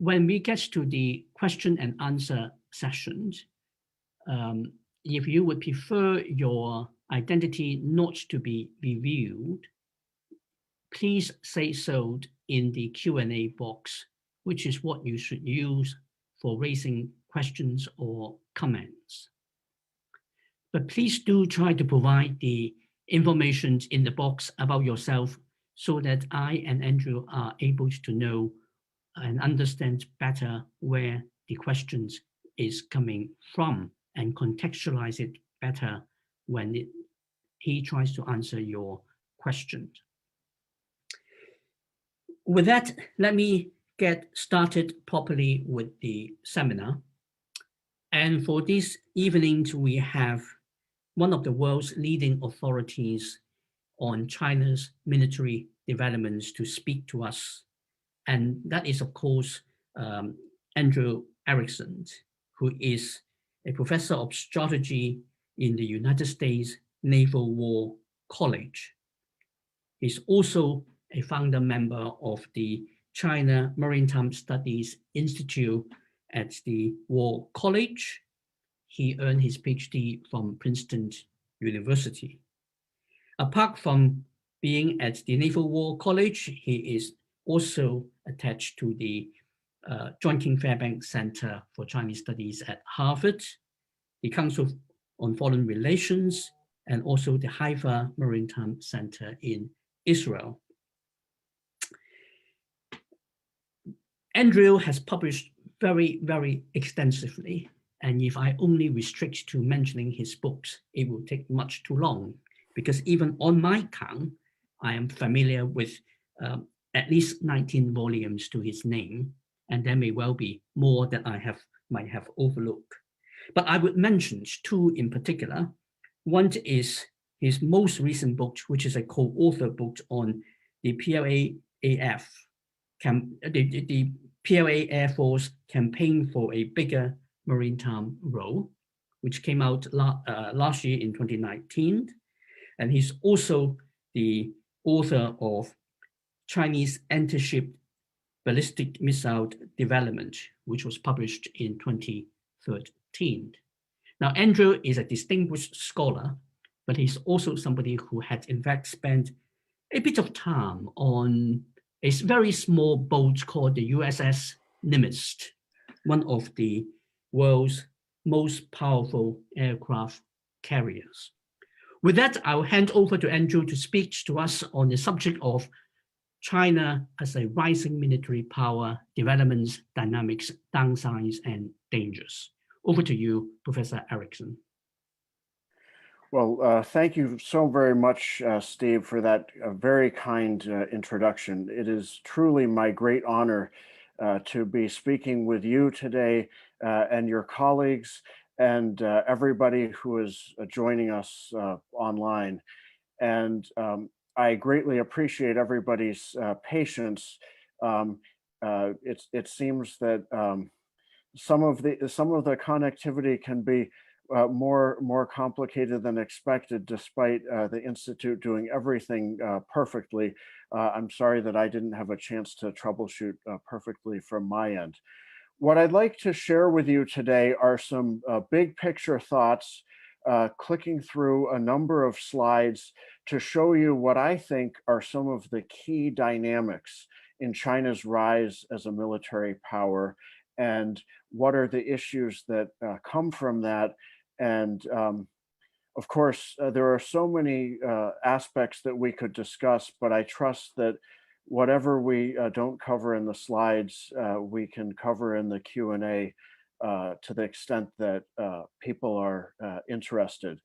when we get to the question and answer sessions, if you would prefer your identity not to be revealed, please say so in the Q&A box, which is what you should use for raising questions or comments. But please do try to provide the information in the box about yourself so that I and Andrew are able to know and understand better where the questions is coming from and contextualize it better when he tries to answer your question. With that, let me get started properly with the seminar. And for this evening, we have one of the world's leading authorities on China's military developments to speak to us. And that is, of course, Andrew Erickson, who is a professor of strategy in the United States Naval War College. He's also a founder member of the China Maritime Studies Institute at the War College. He earned his PhD from Princeton University. Apart from being at the Naval War College, he is also attached to the John King Fairbanks Center for Chinese Studies at Harvard, the Council on Foreign Relations, and also the Haifa Maritime Center in Israel. Andrew has published very, very extensively. And if I only restrict to mentioning his books, it will take much too long, because even on my count, I am familiar with at least 19 volumes to his name, and there may well be more that I might have overlooked. But I would mention two in particular. One is his most recent book, which is a co-author book on the PLA-AF, the PLA Air Force campaign for a bigger maritime role, which came out last year in 2019. And he's also the author of Chinese anti-ship ballistic missile development, which was published in 2013. Now, Andrew is a distinguished scholar, but he's also somebody who had in fact spent a bit of time on a very small boat called the USS Nimitz, one of the world's most powerful aircraft carriers. With that, I'll hand over to Andrew to speak to us on the subject of China as a rising military power, developments, dynamics, downsides, and dangers. Over to you, Professor Erickson. Well, thank you so very much, Steve, for that very kind introduction. It is truly my great honor to be speaking with you today and your colleagues and everybody who is joining us online. And I greatly appreciate everybody's patience. It seems that some of the connectivity can be more complicated than expected, despite the Institute doing everything perfectly. I'm sorry that I didn't have a chance to troubleshoot perfectly from my end. What I'd like to share with you today are some big picture thoughts, clicking through a number of slides to show you what I think are some of the key dynamics in China's rise as a military power, and what are the issues that come from that. And of course, there are so many aspects that we could discuss, but I trust that whatever we don't cover in the slides, we can cover in the Q&A to the extent that people are interested.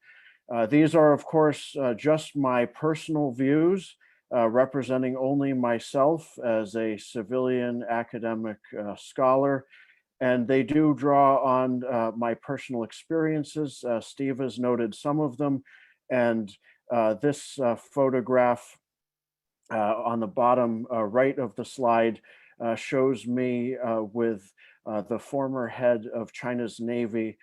These are, of course, just my personal views, representing only myself as a civilian academic scholar. And they do draw on my personal experiences. Steve has noted some of them. And this photograph on the bottom right of the slide shows me with the former head of China's Navy,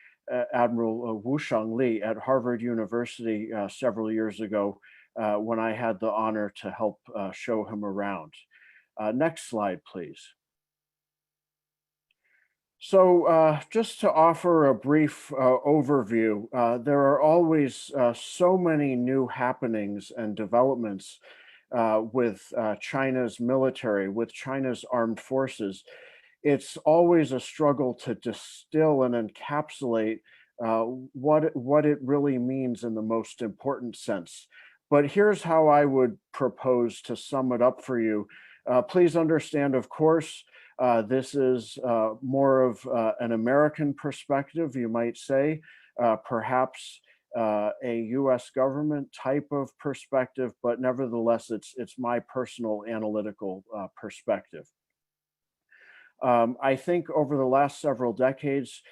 Admiral Wu Shangli, at Harvard University several years ago when I had the honor to help show him around. Next slide, please. Just to offer a brief overview, there are always so many new happenings and developments with China's military, with China's armed forces. It's always a struggle to distill and encapsulate what it really means in the most important sense. But here's how I would propose to sum it up for you. Please understand, of course, this is more of an American perspective, you might say, perhaps a US government type of perspective, but nevertheless, it's my personal analytical perspective. I think over the last several decades,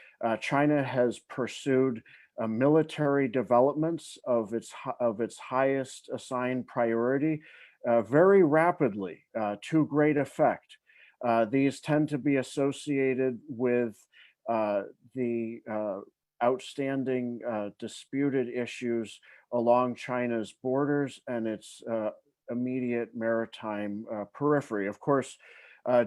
China has pursued military developments of its highest assigned priority very rapidly to great effect. These tend to be associated with the outstanding disputed issues along China's borders and its immediate maritime periphery. Of course,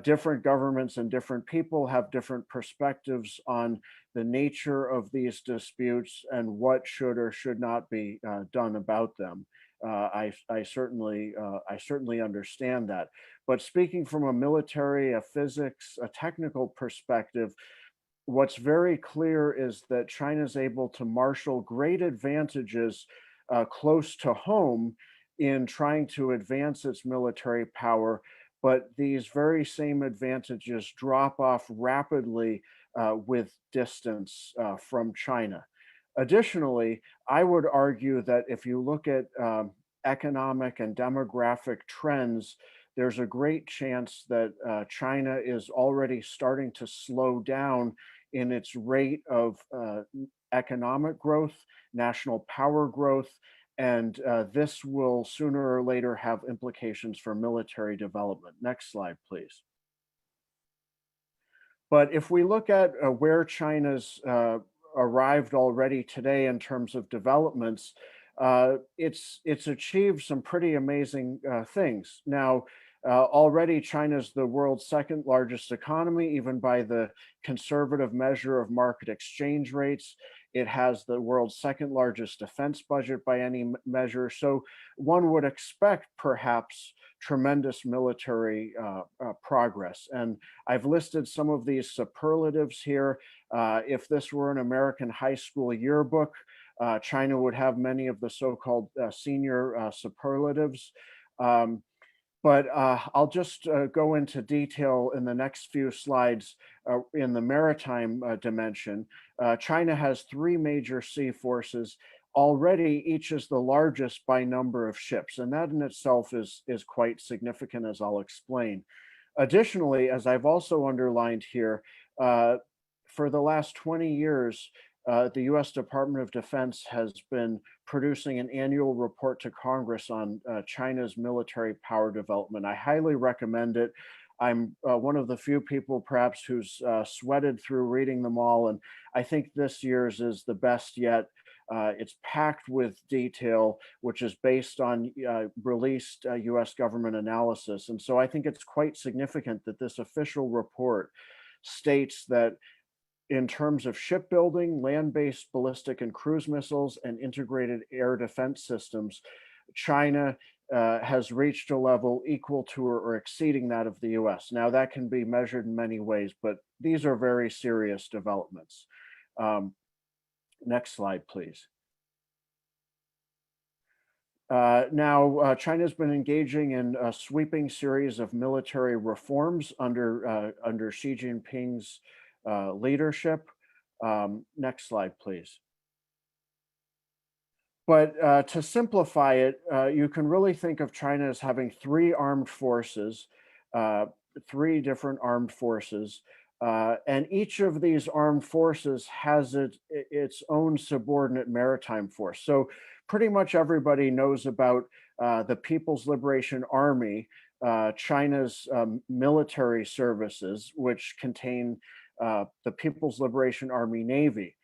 different governments and different people have different perspectives on the nature of these disputes and what should or should not be done about them. I certainly understand that. But speaking from a military, a physics, a technical perspective, what's very clear is that China is able to marshal great advantages close to home in trying to advance its military power, but these very same advantages drop off rapidly with distance from China. Additionally, I would argue that if you look at economic and demographic trends, there's a great chance that China is already starting to slow down in its rate of economic growth, national power growth, and this will sooner or later have implications for military development. Next slide, please. But if we look at where China's arrived already today in terms of developments, it's achieved some pretty amazing things. Now, already China's the world's second largest economy, even by the conservative measure of market exchange rates. It has the world's second largest defense budget by any measure. So one would expect perhaps tremendous military progress. And I've listed some of these superlatives here. If this were an American high school yearbook, China would have many of the so-called senior superlatives. But I'll just go into detail in the next few slides in the maritime dimension. China has three major sea forces. Already, each is the largest by number of ships, and that in itself is quite significant, as I'll explain. Additionally, as I've also underlined here, for the last 20 years, the US Department of Defense has been producing an annual report to Congress on China's military power development. I highly recommend it. I'm one of the few people perhaps who's sweated through reading them all, and I think this year's is the best yet. It's packed with detail, which is based on released US government analysis. And so I think it's quite significant that this official report states that in terms of shipbuilding, land-based ballistic and cruise missiles, and integrated air defense systems, China has reached a level equal to or exceeding that of the US. Now, that can be measured in many ways, but these are very serious developments. Next slide, please. China's been engaging in a sweeping series of military reforms under Xi Jinping's leadership. Next slide, please. But to simplify it, you can really think of China as having three armed forces, three different armed forces, and each of these armed forces has its own subordinate maritime force. So pretty much everybody knows about the People's Liberation Army, China's military services, which contain the People's Liberation Army Navy.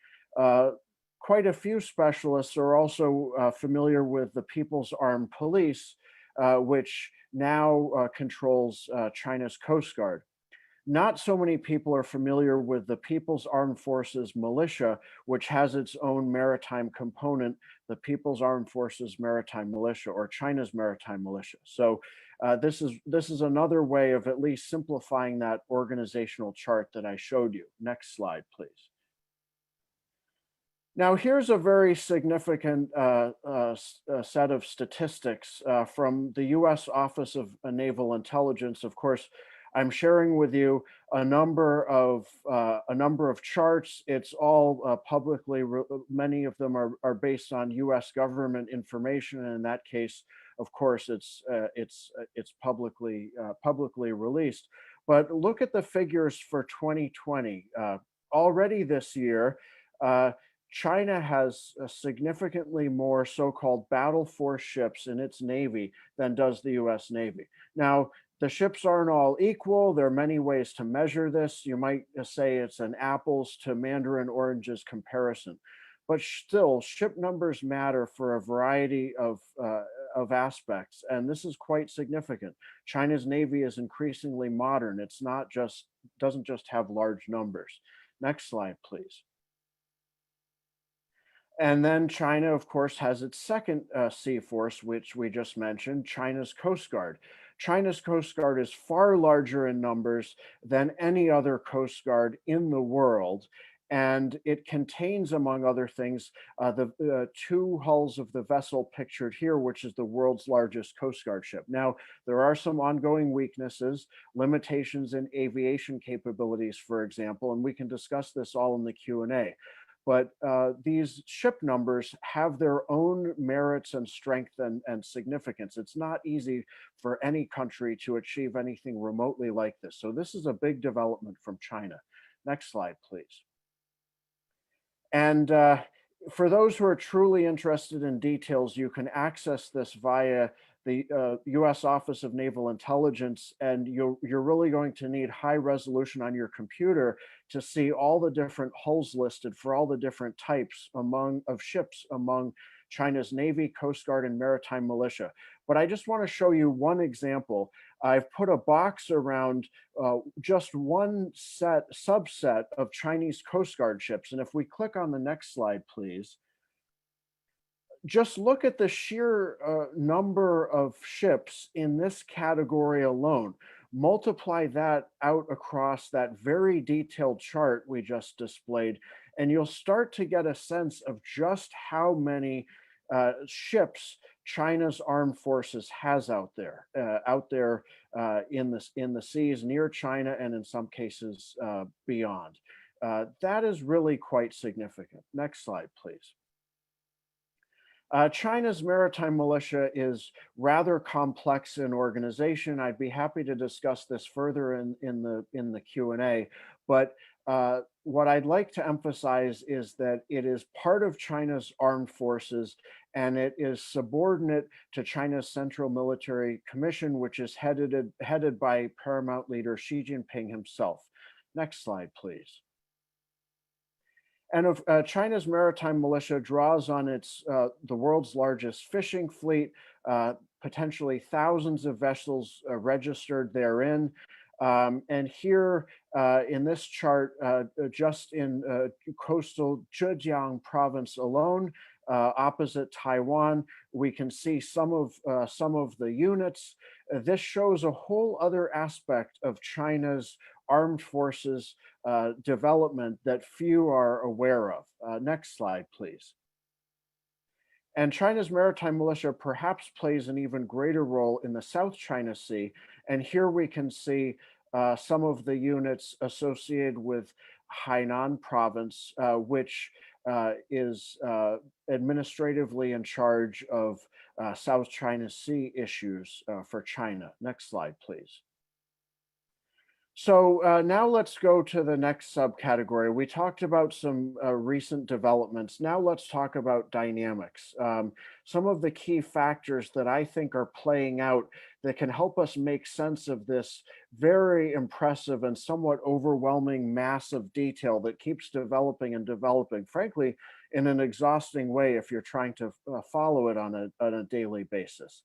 Quite a few specialists are also familiar with the People's Armed Police, which now controls China's Coast Guard. Not so many people are familiar with the People's Armed Forces Militia, which has its own maritime component, the People's Armed Forces Maritime Militia, or China's Maritime Militia. So this is another way of at least simplifying that organizational chart that I showed you. Next slide, please. Now, here's a very significant set of statistics from the U.S. Office of Naval Intelligence. Of course, I'm sharing with you a number of charts. It's all publicly. Many of them are based on U.S. government information, and in that case, of course, it's publicly released. But look at the figures for 2020. Already this year. China has significantly more so-called battle force ships in its Navy than does the US Navy. Now, the ships aren't all equal. There are many ways to measure this. You might say it's an apples to mandarin oranges comparison. But still, ship numbers matter for a variety of aspects, and this is quite significant. China's Navy is increasingly modern. It's not just, doesn't just have large numbers. Next slide, please. And then China, of course, has its second sea force, which we just mentioned, China's Coast Guard. China's Coast Guard is far larger in numbers than any other Coast Guard in the world. And it contains, among other things, the two hulls of the vessel pictured here, which is the world's largest Coast Guard ship. Now, there are some ongoing weaknesses, limitations in aviation capabilities, for example, and we can discuss this all in the Q&A. But these ship numbers have their own merits and strength and significance. It's not easy for any country to achieve anything remotely like this. So this is a big development from China. Next slide, please. And for those who are truly interested in details, you can access this via the US Office of Naval Intelligence, and you're really going to need high resolution on your computer to see all the different hulls listed for all the different types of ships among China's Navy, Coast Guard, and Maritime Militia. But I just want to show you one example. I've put a box around just one subset of Chinese Coast Guard ships. And if we click on the next slide, please, just look at the sheer number of ships in this category alone. Multiply that out across that very detailed chart we just displayed, and you'll start to get a sense of just how many ships China's armed forces has out there in the seas near China, and in some cases beyond. That is really quite significant. Next slide, please. China's maritime militia is rather complex in organization. I'd be happy to discuss this further in the Q&A, but what I'd like to emphasize is that it is part of China's armed forces, and it is subordinate to China's Central Military Commission, which is headed by paramount leader Xi Jinping himself. Next slide, please. And China's maritime militia draws on the world's largest fishing fleet, potentially thousands of vessels registered therein. And here in this chart, just in coastal Zhejiang province alone, opposite Taiwan, we can see some of the units. This shows a whole other aspect of China's armed forces development that few are aware of. Next slide, please. And China's maritime militia perhaps plays an even greater role in the South China Sea. And here we can see some of the units associated with Hainan province, which is administratively in charge of South China Sea issues for China. Next slide, please. So now let's go to the next subcategory. We talked about some recent developments. Now let's talk about dynamics. Some of the key factors that I think are playing out that can help us make sense of this very impressive and somewhat overwhelming mass of detail that keeps developing and developing, frankly, in an exhausting way if you're trying to follow it on a daily basis.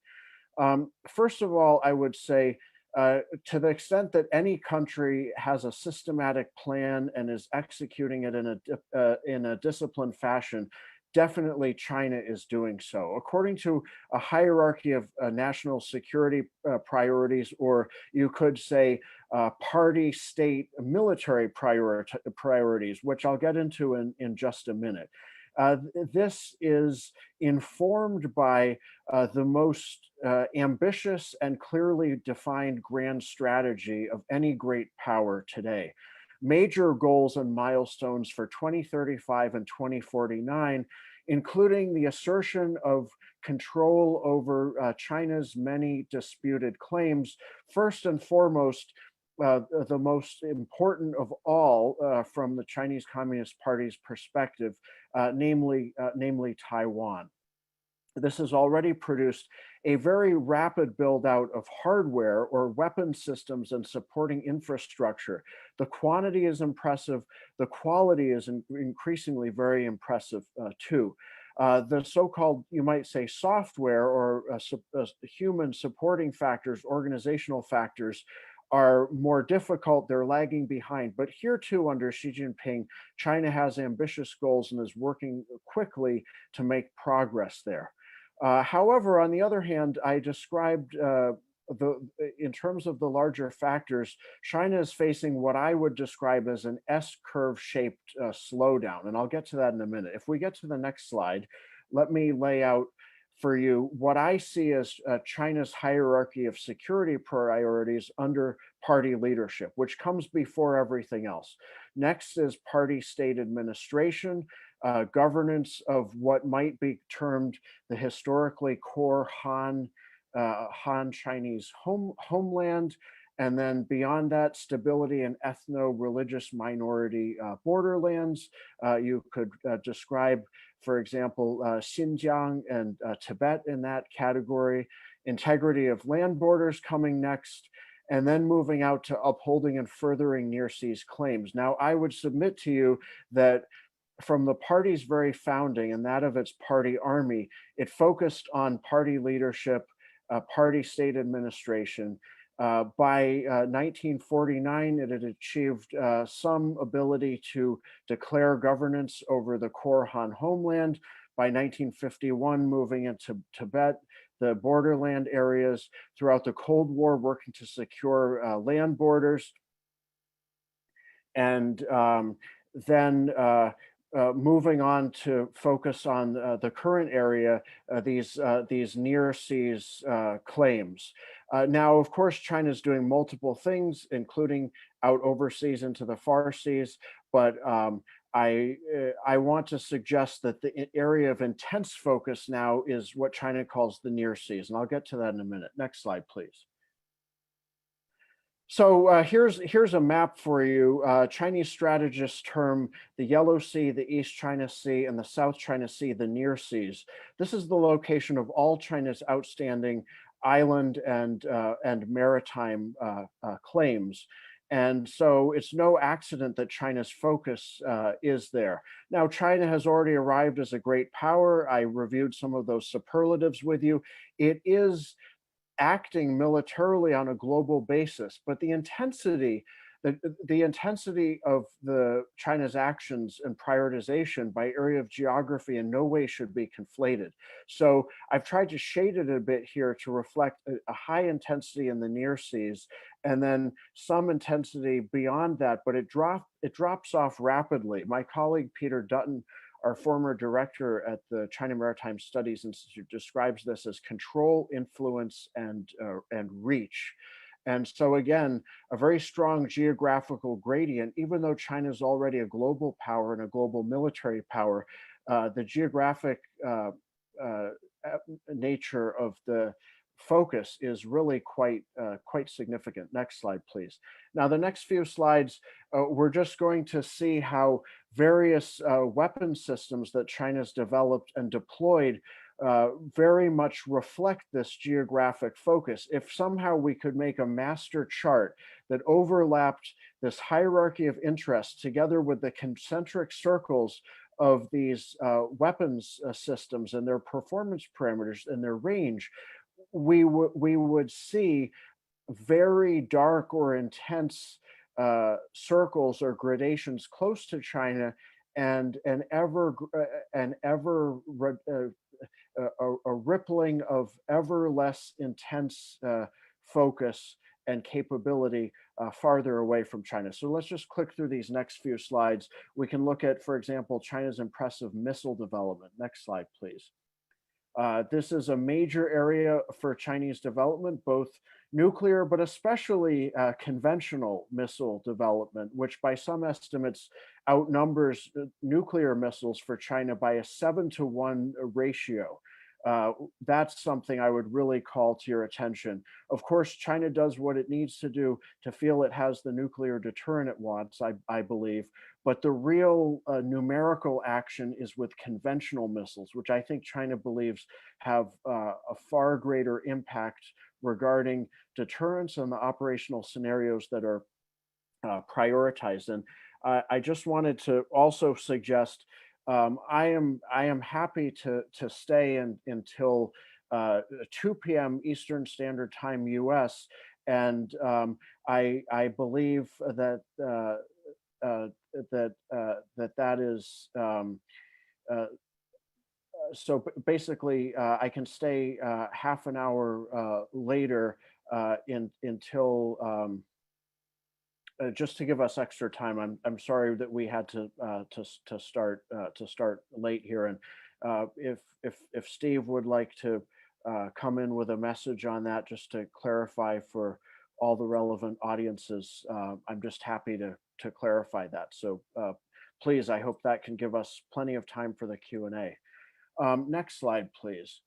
First of all, I would say to the extent that any country has a systematic plan and is executing it in a disciplined fashion, definitely China is doing so. According to a hierarchy of national security priorities, or you could say party, state, military priorities, which I'll get into in just a minute. This is informed by the most ambitious and clearly defined grand strategy of any great power today. Major goals and milestones for 2035 and 2049, including the assertion of control over China's many disputed claims. First and foremost, the most important of all from the Chinese Communist Party's perspective, namely Taiwan. This has already produced a very rapid build out of hardware or weapon systems and supporting infrastructure. The quantity is impressive. The quality is increasingly very impressive too. The so-called, you might say, software or human supporting factors, organizational factors, are more difficult, they're lagging behind. But here too, under Xi Jinping, China has ambitious goals and is working quickly to make progress there. However, on the other hand, I described in terms of the larger factors, China is facing what I would describe as an S-curve shaped slowdown. And I'll get to that in a minute. If we get to the next slide, let me lay out for you what I see as China's hierarchy of security priorities under party leadership, which comes before everything else. Next is party state administration, governance of what might be termed the historically core Han Chinese homeland. And then beyond that, stability in ethno-religious minority borderlands. You could describe, for example, Xinjiang and Tibet in that category. Integrity of land borders coming next, and then moving out to upholding and furthering near seas claims. Now, I would submit to you that from the party's very founding and that of its party army, it focused on party leadership, party state administration. By 1949, it had achieved some ability to declare governance over the core Han homeland. By 1951, moving into Tibet, the borderland areas. Throughout the Cold War, working to secure land borders. And then moving on to focus on the current area, these near seas claims. Now, of course, China is doing multiple things, including out overseas into the far seas, but I want to suggest that the area of intense focus now is what China calls the near seas, and I'll get to that in a minute. Next slide, please. So here's a map for you. Chinese strategists term the Yellow Sea, the East China Sea, and the South China Sea the near seas. This is the location of all China's outstanding island and maritime claims. And so it's no accident that China's focus is there. Now, China has already arrived as a great power. I reviewed some of those superlatives with you. It is acting militarily on a global basis, but the intensity of China's actions and prioritization by area of geography in no way should be conflated. So I've tried to shade it a bit here to reflect a high intensity in the near seas, and then some intensity beyond that, but it drops off rapidly. My colleague Peter Dutton, our former director at the China Maritime Studies Institute, describes this as control, influence, and reach. And so again, a very strong geographical gradient, even though China is already a global power and a global military power, the geographic nature of the focus is really quite significant. Next slide, please. Now, the next few slides, we're just going to see how various weapon systems that China's developed and deployed very much reflect this geographic focus. If somehow we could make a master chart that overlapped this hierarchy of interests together with the concentric circles of these weapons systems and their performance parameters and their range, we would see very dark or intense circles or gradations close to China, and an ever a rippling of ever less intense focus and capability farther away from China. So let's just click through these next few slides. We can look at, for example, China's impressive missile development. Next slide, please. This is a major area for Chinese development, both nuclear, but especially conventional missile development, which by some estimates outnumbers nuclear missiles for China by a 7-to-1 ratio. That's something I would really call to your attention. Of course, China does what it needs to do to feel it has the nuclear deterrent it wants, I believe. But the real numerical action is with conventional missiles, which I think China believes have a far greater impact regarding deterrence and the operational scenarios that are prioritized. And I just wanted to also suggest I am happy to stay until 2 p.m. Eastern Standard Time U.S. And I believe that that is so basically I can stay half an hour later until just to give us extra time. I'm sorry that we had to start late here, and if Steve would like to come in with a message on that, just to clarify for all the relevant audiences, I'm just happy to clarify that. So please, I hope that can give us plenty of time for the Q&A. Next slide, please.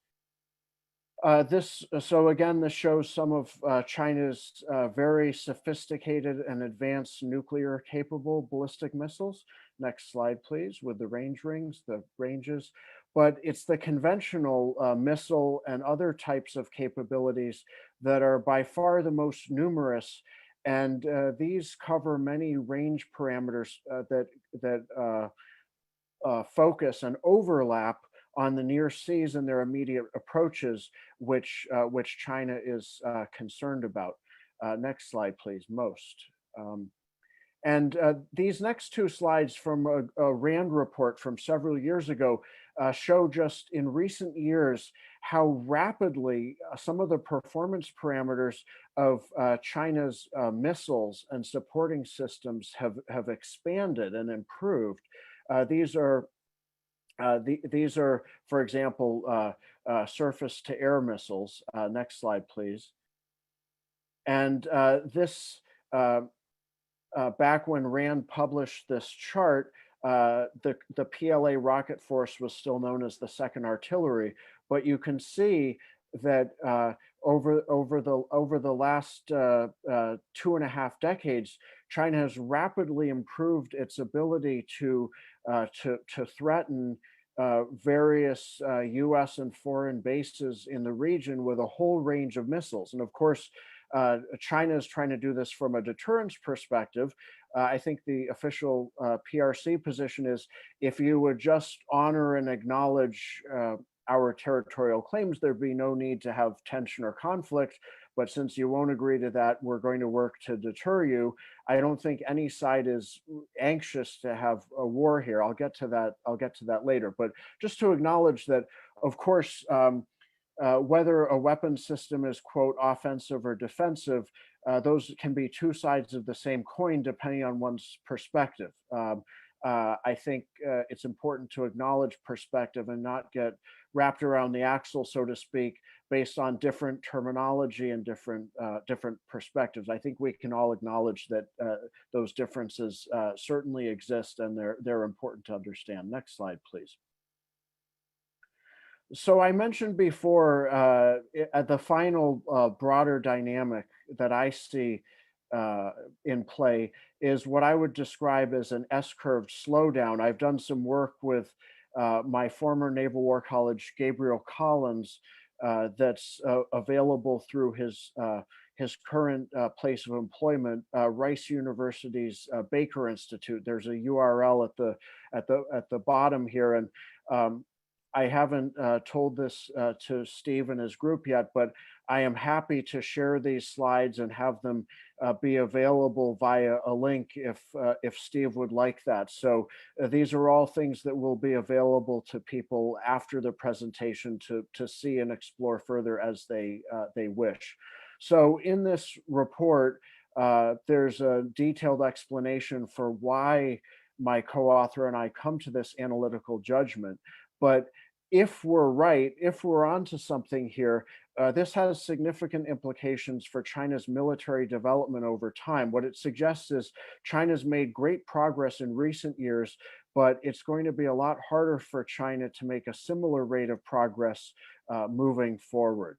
So again, this shows some of China's very sophisticated and advanced nuclear capable ballistic missiles. Next slide, please, with the range rings, the ranges. But it's the conventional missile and other types of capabilities that are by far the most numerous. And these cover many range parameters that focus and overlap on the near seas and their immediate approaches, which China is concerned about. Next slide, please. Most. And these next two slides from a RAND report from several years ago show just in recent years how rapidly some of the performance parameters of China's missiles and supporting systems have expanded and improved. These are, for example, surface-to-air missiles. Next slide, please. And this, back when RAND published this chart, the PLA rocket force was still known as the Second Artillery, but you can see that over the last 2.5 decades, China has rapidly improved its ability to threaten various U.S. and foreign bases in the region with a whole range of missiles. And of course, China is trying to do this from a deterrence perspective. I think the official PRC position is, if you would just honor and acknowledge our territorial claims, there'd be no need to have tension or conflict. But since you won't agree to that, we're going to work to deter you. I don't think any side is anxious to have a war here. I'll get to that later. But just to acknowledge that, of course, whether a weapon system is, quote, offensive or defensive, those can be two sides of the same coin depending on one's perspective. I think it's important to acknowledge perspective and not get wrapped around the axle, so to speak, based on different terminology and different perspectives. I think we can all acknowledge that those differences certainly exist, and they're important to understand. Next slide, please. So I mentioned before at the final broader dynamic that I see in play is what I would describe as an S-curved slowdown. I've done some work with my former Naval War College, Gabriel Collins, that's available through his current place of employment, Rice University's Baker Institute. There's a URL at the bottom here, and I haven't told this to Steve and his group yet, but I am happy to share these slides and have them be available via a link if Steve would like that. So these are all things that will be available to people after the presentation to see and explore further as they wish. So in this report, there's a detailed explanation for why my co-author and I come to this analytical judgment. But if we're right, if we're onto something here, this has significant implications for China's military development over time. What it suggests is China's made great progress in recent years, but it's going to be a lot harder for China to make a similar rate of progress moving forward.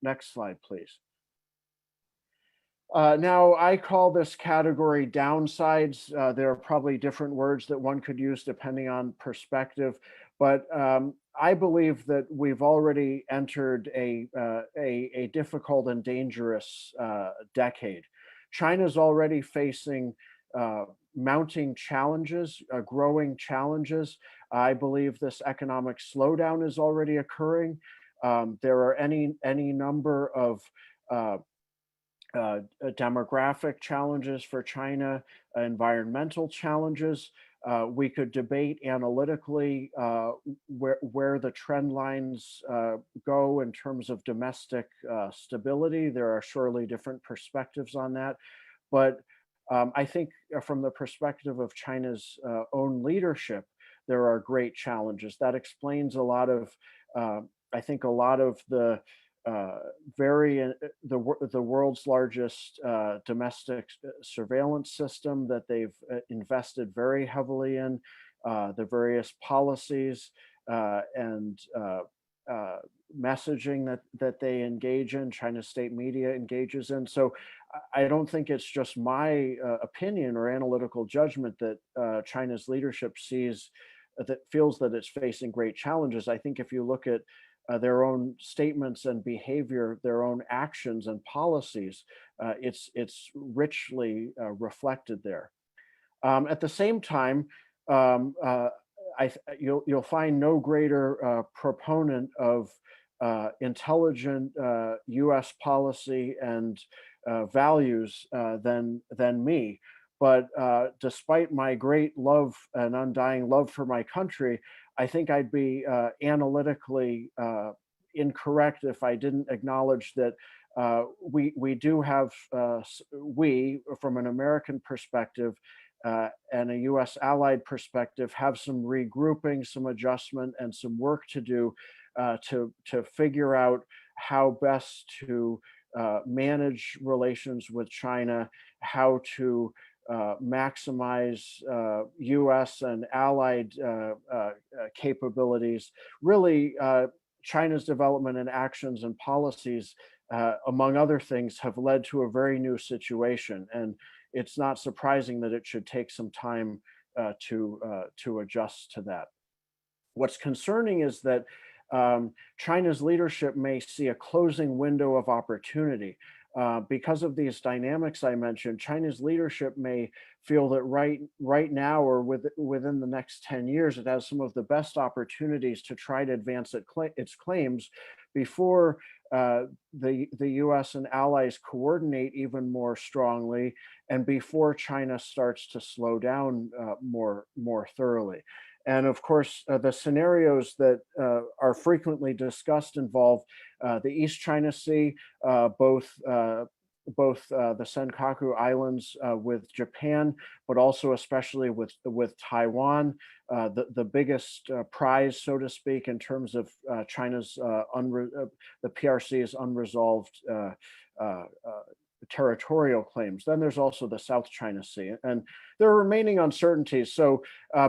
Next slide, please. Now, I call this category downsides. There are probably different words that one could use depending on perspective, but I believe that we've already entered a difficult and dangerous decade. China's already facing mounting challenges, growing challenges. I believe this economic slowdown is already occurring. There are any number of demographic challenges for China, environmental challenges. We could debate analytically where the trend lines go in terms of domestic stability. There are surely different perspectives on that. But I think from the perspective of China's own leadership, there are great challenges. That explains a lot of, I think a lot of the the world's largest domestic surveillance system that they've invested very heavily in, the various policies and messaging that they engage in, China's state media engages in. So I don't think it's just my opinion or analytical judgment that China's leadership sees that feels that it's facing great challenges. I think if you look at their own statements and behavior, their own actions and policies, it's richly reflected there. At the same time, you'll find no greater proponent of intelligent U.S. policy and values than me. But despite my great love and undying love for my country, I think I'd be analytically incorrect if I didn't acknowledge that we do have, we, from an American perspective and a US allied perspective, have some regrouping, some adjustment, and some work to do to figure out how best to manage relations with China, how to maximize US and allied capabilities. Really, China's development and actions and policies, among other things, have led to a very new situation. And it's not surprising that it should take some time to adjust to that. What's concerning is that China's leadership may see a closing window of opportunity. Because of these dynamics I mentioned, China's leadership may feel that right now or within the next 10 years, it has some of the best opportunities to try to advance its claims before the US and allies coordinate even more strongly and before China starts to slow down more thoroughly. And of course, the scenarios that are frequently discussed involve the East China Sea, both the Senkaku Islands with Japan, but also especially with Taiwan, the biggest prize, so to speak, in terms of China's the PRC's unresolved territorial claims. Then there's also the South China Sea, and there are remaining uncertainties. So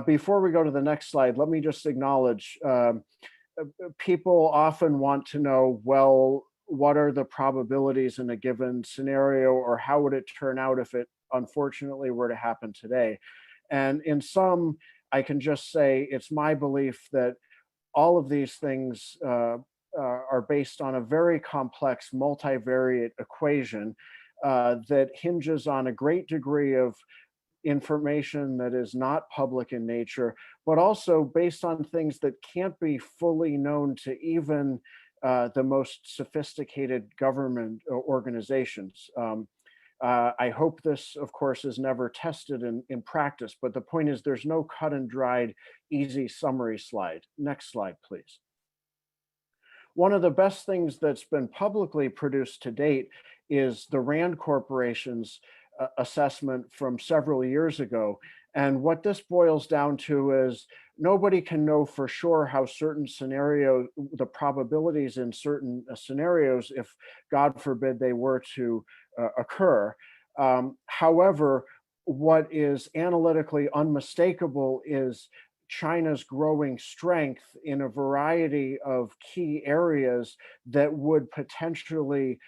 before we go to the next slide, let me just acknowledge people often want to know, well, what are the probabilities in a given scenario, or how would it turn out if it unfortunately were to happen today? And in some, I can just say it's my belief that all of these things are based on a very complex multivariate equation that hinges on a great degree of information that is not public in nature, but also based on things that can't be fully known to even the most sophisticated government organizations. I hope this, of course, is never tested in practice, but the point is there's no cut and dried, easy summary slide. Next slide, please. One of the best things that's been publicly produced to date is the Rand Corporation's assessment from several years ago. And what this boils down to is nobody can know for sure how certain scenarios, the probabilities in certain scenarios, if God forbid they were to occur. However, what is analytically unmistakable is China's growing strength in a variety of key areas that would potentially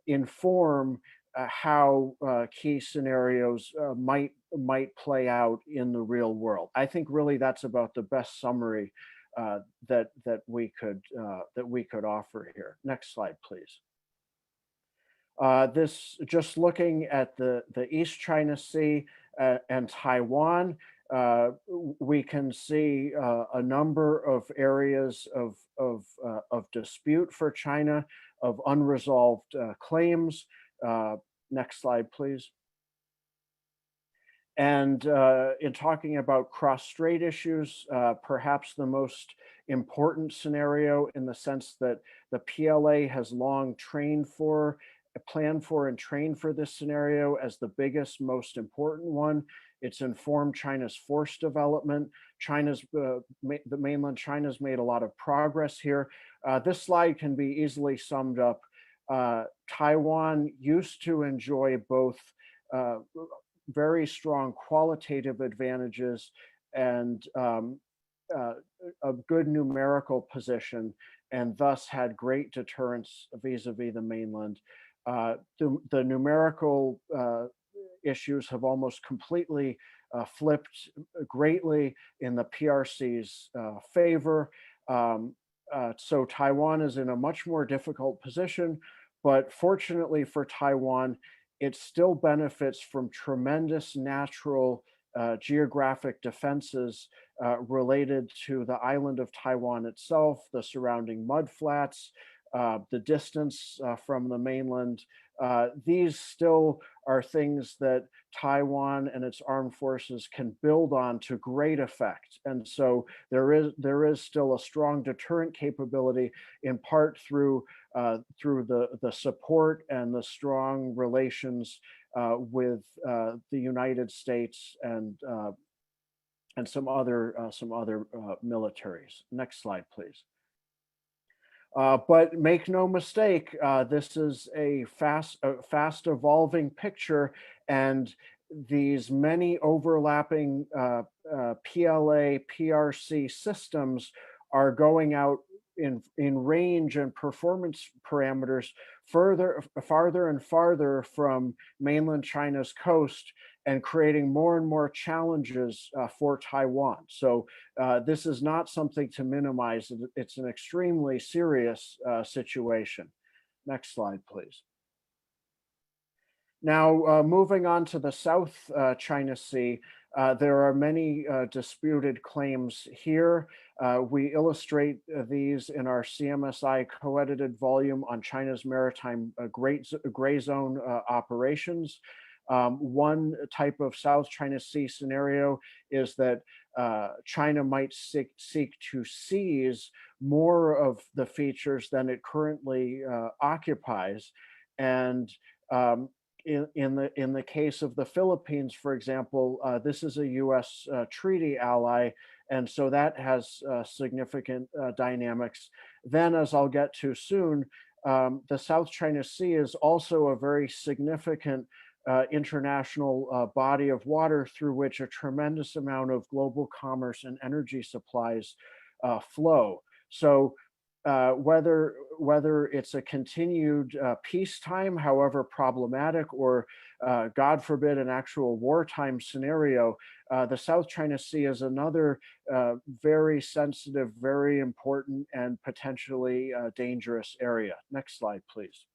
inform how key scenarios might play out in the real world. I think really that's about the best summary that we could offer here. Next slide, please. This just looking at the East China Sea and Taiwan, we can see a number of areas of dispute for China, of unresolved claims. Next slide, please. And in talking about cross-strait issues, perhaps the most important scenario in the sense that the PLA has long planned for and trained for this scenario as the biggest, most important one. It's informed China's force development. The mainland China's made a lot of progress here. This slide can be easily summed up. Taiwan used to enjoy both very strong qualitative advantages and a good numerical position, and thus had great deterrence vis-a-vis the mainland. The numerical issues have almost completely flipped greatly in the PRC's favor. So Taiwan is in a much more difficult position, but fortunately for Taiwan, it still benefits from tremendous natural geographic defenses related to the island of Taiwan itself, the surrounding mudflats, the distance from the mainland. These still are things that Taiwan and its armed forces can build on to great effect. And so there is still a strong deterrent capability, in part through the support and the strong relations with the United States and some other militaries. Next slide, please. But make no mistake, this is a fast evolving picture, and these many overlapping PLA, PRC systems are going out in range and performance parameters farther and farther from mainland China's coast, and creating more and more challenges for Taiwan. So this is not something to minimize. It's an extremely serious situation. Next slide, please. Now, moving on to the South China Sea, there are many disputed claims here. We illustrate these in our CMSI co-edited volume on China's maritime gray zone operations. One type of South China Sea scenario is that China might seek to seize more of the features than it currently occupies. And in the case of the Philippines, for example, this is a US treaty ally, and so that has significant dynamics. Then, as I'll get to soon, the South China Sea is also a very significant international body of water through which a tremendous amount of global commerce and energy supplies flow. So whether it's a continued peacetime, however problematic, or God forbid, an actual wartime scenario, the South China Sea is another very sensitive, very important, and potentially dangerous area. Next slide, please.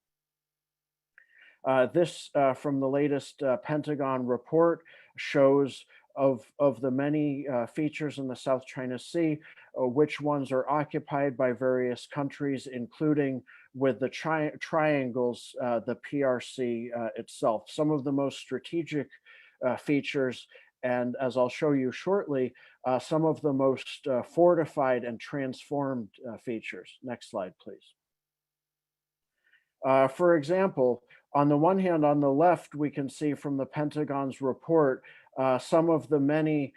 This from the latest Pentagon report shows of the many features in the South China Sea, which ones are occupied by various countries, including with the triangles, the PRC itself. Some of the most strategic features, and as I'll show you shortly, some of the most fortified and transformed features. Next slide, please. For example, on the one hand, on the left, we can see from the Pentagon's report some of the many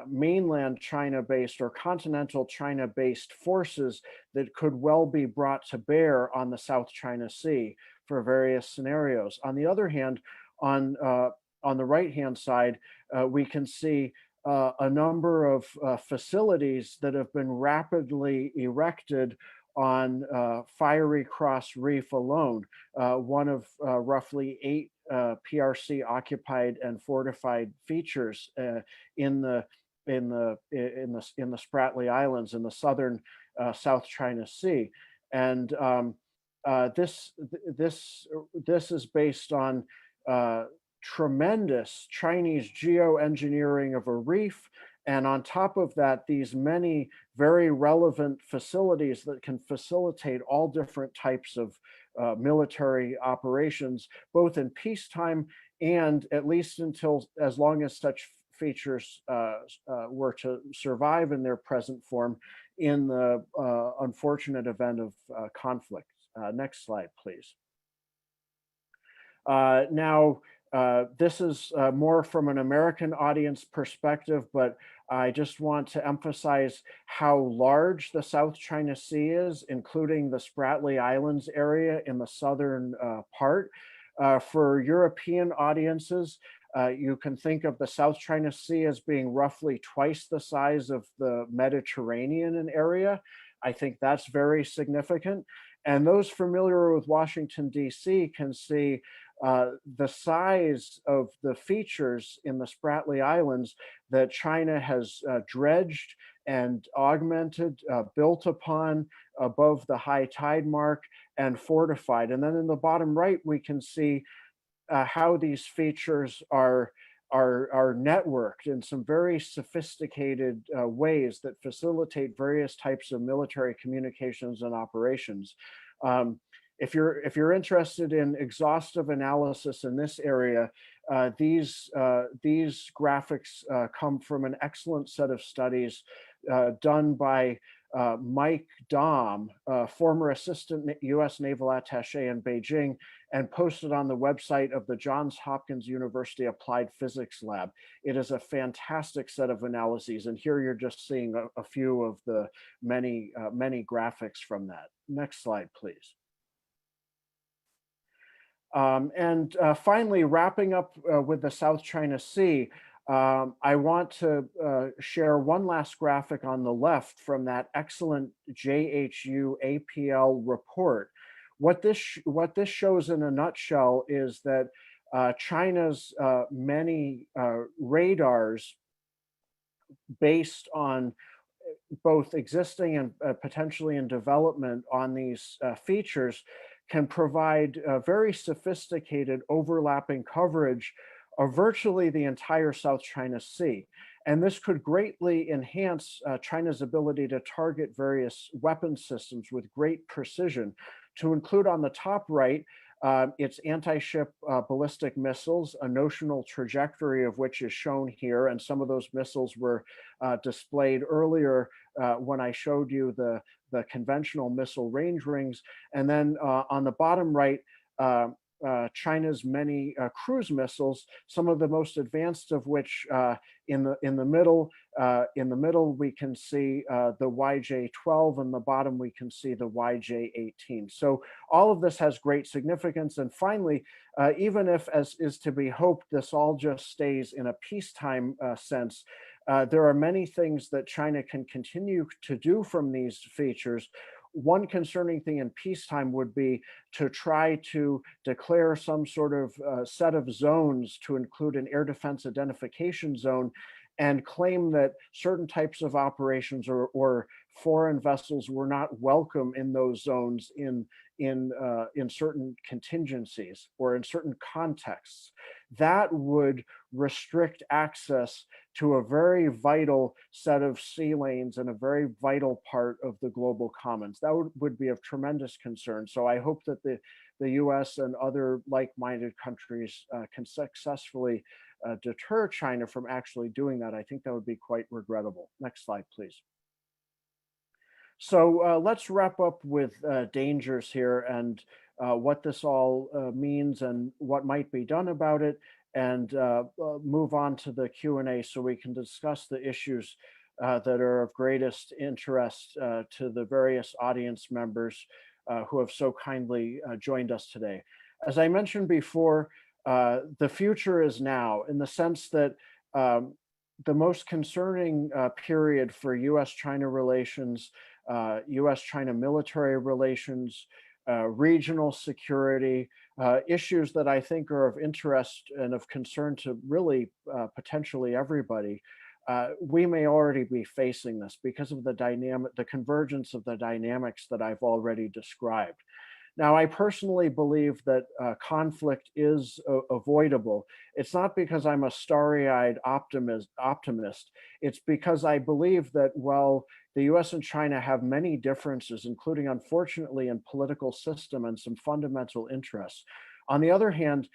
mainland China-based or continental China-based forces that could well be brought to bear on the South China Sea for various scenarios. On the other hand, on the right-hand side, we can see a number of facilities that have been rapidly erected on Fiery Cross Reef alone, one of roughly 8 PRC occupied and fortified features in the Spratly Islands in the southern South China Sea, and this is based on tremendous Chinese geoengineering of a reef. And on top of that, these many very relevant facilities that can facilitate all different types of military operations, both in peacetime and at least until as long as such features were to survive in their present form in the unfortunate event of conflict. Next slide, please. Now, this is more from an American audience perspective, but I just want to emphasize how large the South China Sea is, including the Spratly Islands area in the southern part. For European audiences, you can think of the South China Sea as being roughly twice the size of the Mediterranean area. I think that's very significant. And those familiar with Washington, D.C. can see the size of the features in the Spratly Islands that China has dredged and augmented, built upon above the high tide mark, and fortified. And then in the bottom right, we can see how these features are networked in some very sophisticated ways that facilitate various types of military communications and operations. If you're interested in exhaustive analysis in this area, these graphics come from an excellent set of studies done by Mike Dahm, former assistant U.S. Naval Attaché in Beijing, and posted on the website of the Johns Hopkins University Applied Physics Lab. It is a fantastic set of analyses, and here you're just seeing a few of the many graphics from that. Next slide, please. And finally, wrapping up with the South China Sea, I want to share one last graphic on the left from that excellent JHU APL report. What this shows in a nutshell is that China's many radars based on both existing and potentially in development on these features can provide very sophisticated overlapping coverage of virtually the entire South China Sea. And this could greatly enhance China's ability to target various weapon systems with great precision, to include on the top right, its anti-ship ballistic missiles, a notional trajectory of which is shown here. And some of those missiles were displayed earlier when I showed you the conventional missile range rings. And then on the bottom right, China's many cruise missiles, some of the most advanced of which in the middle we can see the YJ-12, and the bottom we can see the YJ-18. So all of this has great significance. And finally, even if, as is to be hoped, this all just stays in a peacetime sense, there are many things that China can continue to do from these features, one concerning thing in peacetime would be to try to declare some sort of set of zones to include an air defense identification zone and claim that certain types of operations or foreign vessels were not welcome in those zones in certain contingencies or in certain contexts. That would restrict access to a very vital set of sea lanes and a very vital part of the global commons. That would be of tremendous concern. So I hope that the US and other like-minded countries can successfully deter China from actually doing that. I think that would be quite regrettable. Next slide, please. So let's wrap up with dangers here and what this all means and what might be done about it, and move on to the Q&A so we can discuss the issues that are of greatest interest to the various audience members who have so kindly joined us today. As I mentioned before, the future is now, in the sense that the most concerning period for US-China relations, US-China military relations, regional security, issues that I think are of interest and of concern to really potentially everybody. We may already be facing this because of the convergence of the dynamics that I've already described. Now, I personally believe that conflict is avoidable. It's not because I'm a starry-eyed optimist. It's because I believe that while the US and China have many differences, including, unfortunately, in political system and some fundamental interests, on the other hand,